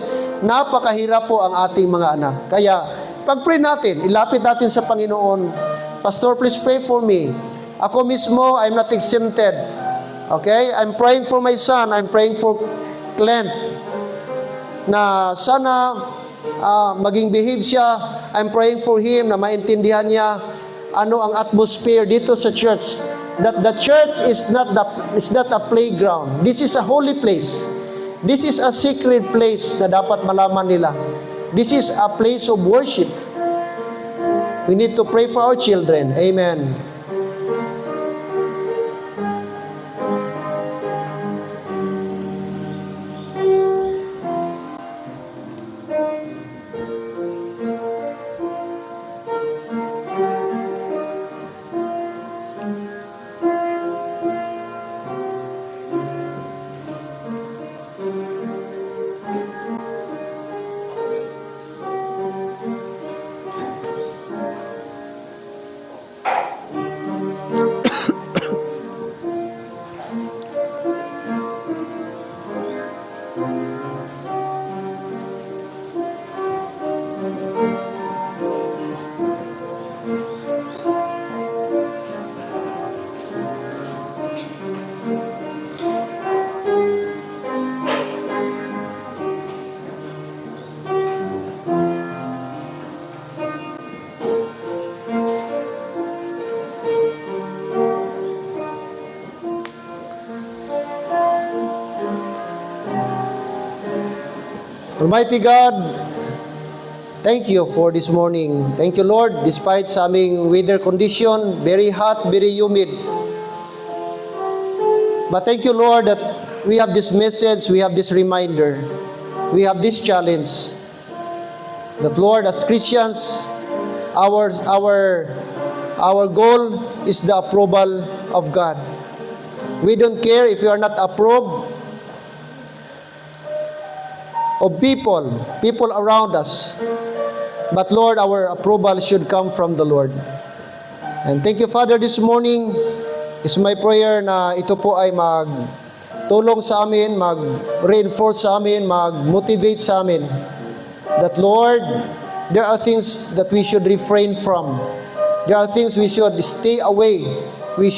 napakahirap po ang ating mga anak. Kaya, pag-pray natin, ilapit natin sa Panginoon, Pastor, please pray for me. Ako mismo, I'm not exempted. Okay? I'm praying for my son. I'm praying for Clint. Na sana maging behave siya. I'm praying for him na maintindihan niya ano ang atmosphere dito sa church. That the church is not a playground. This is a holy place. This is a sacred place na dapat malaman nila. This is a place of worship. We need to pray for our children. Amen. Almighty God, Thank you for this morning. Thank you, Lord, despite sa aming weather condition, very hot, very humid. But thank you, Lord, that we have this message, we have this reminder, we have this challenge, that, Lord, as Christians, our goal is the approval of God. We don't care if you are not approved of people around us. But Lord, our approval should come from the Lord. And thank you, Father, this morning. Is my prayer na ito po ay mag-tulong sa amin, mag-reinforce sa amin, mag-motivate sa amin. That, Lord, there are things that we should refrain from. There are things we should stay away. We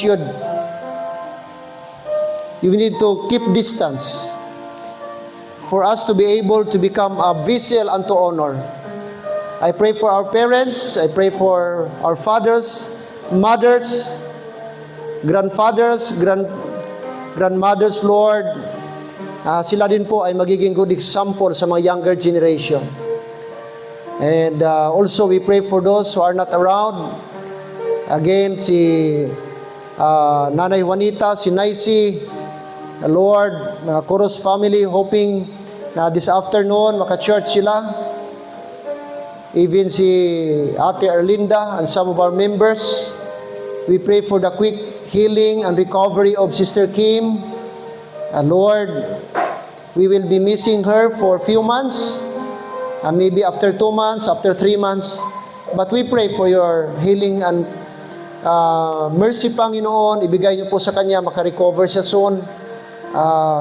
need to keep distance for us to be able to become a vessel unto honor. I pray for our parents, I pray for our fathers, mothers, grandfathers, grandmothers, Lord. Sila din po ay magiging good example sa mga younger generation. And also we pray for those who are not around. Again, si Nanay Juanita, si Naisi, Lord, Koros family, hoping na this afternoon maka-church sila. Even si Ate Erlinda and some of our members. We pray for the quick healing and recovery of Sister Kim. And Lord, we will be missing her for a few months. And maybe after 2 months, after 3 months. But we pray for your healing and mercy, Panginoon. Ibigay niyo po sa kanya, makarecover siya soon.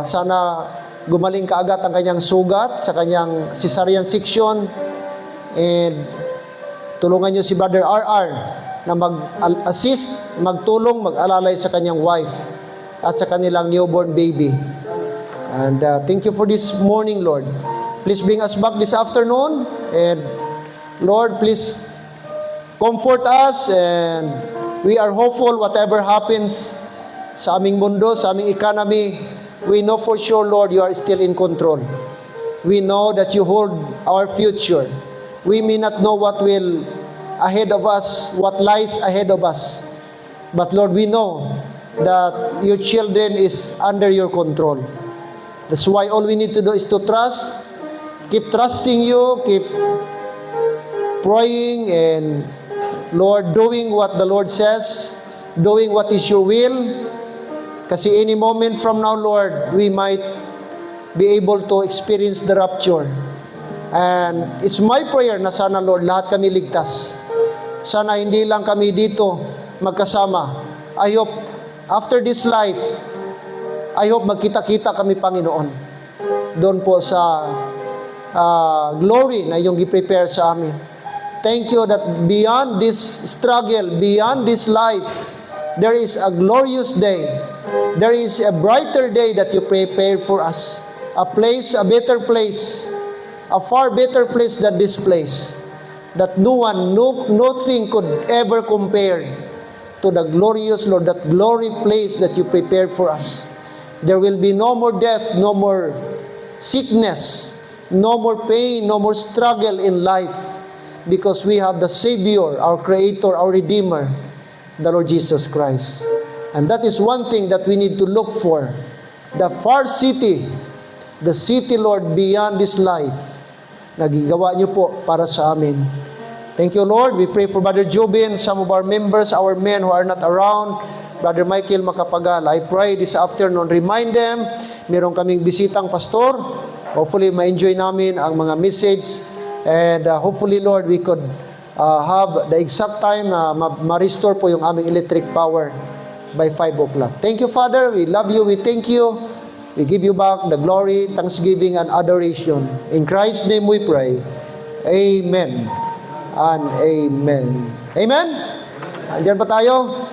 Sana gumaling kaagad ang kanyang sugat sa kanyang cesarean section. And tulungan niyo si Brother RR na mag-assist, magtulong, mag-alalay sa kanyang wife at sa kanilang newborn baby. And thank you for this morning, Lord. Please bring us back this afternoon. And Lord, please comfort us. And we are hopeful whatever happens sa aming mundo, sa aming economy. We know for sure, Lord, you are still in control. We know that you hold our future. We may not know what will ahead of us, what lies ahead of us. But Lord, we know that your children is under your control. That's why all we need to do is to trust, keep trusting you, keep praying, and Lord, doing what the Lord says, doing what is your will. Kasi any moment from now, Lord, we might be able to experience the rapture. And it's my prayer na sana, Lord, lahat kami ligtas. Sana hindi lang kami dito magkasama. I hope after this life, I hope magkita-kita kami, Panginoon. Doon po sa glory na iyong i-prepare sa amin. Thank you that beyond this struggle, beyond this life, there is a glorious day. There is a brighter day that you prepared for us. A place, a better place, a far better place than this place. That nothing could ever compare to the glorious, Lord, that glory place that you prepared for us. There will be no more death, no more sickness, no more pain, no more struggle in life, because we have the Savior, our Creator, our Redeemer, the Lord Jesus Christ. And that is one thing that we need to look for. The far city, the city, Lord, beyond this life, nagigawa niyo po para sa amin. Thank you, Lord. We pray for Brother Jobin, some of our members, our men who are not around, Brother Michael Macapagal. I pray this afternoon, remind them, meron kaming bisitang pastor. Hopefully, ma-enjoy namin ang mga message. And hopefully, Lord, we could have the exact time na ma-restore po yung aming electric power by 5 o'clock. Thank you, Father. We love you. We thank you. We give you back the glory, thanksgiving, and adoration. In Christ's name we pray. Amen and amen. Amen? Andiyan pa tayo?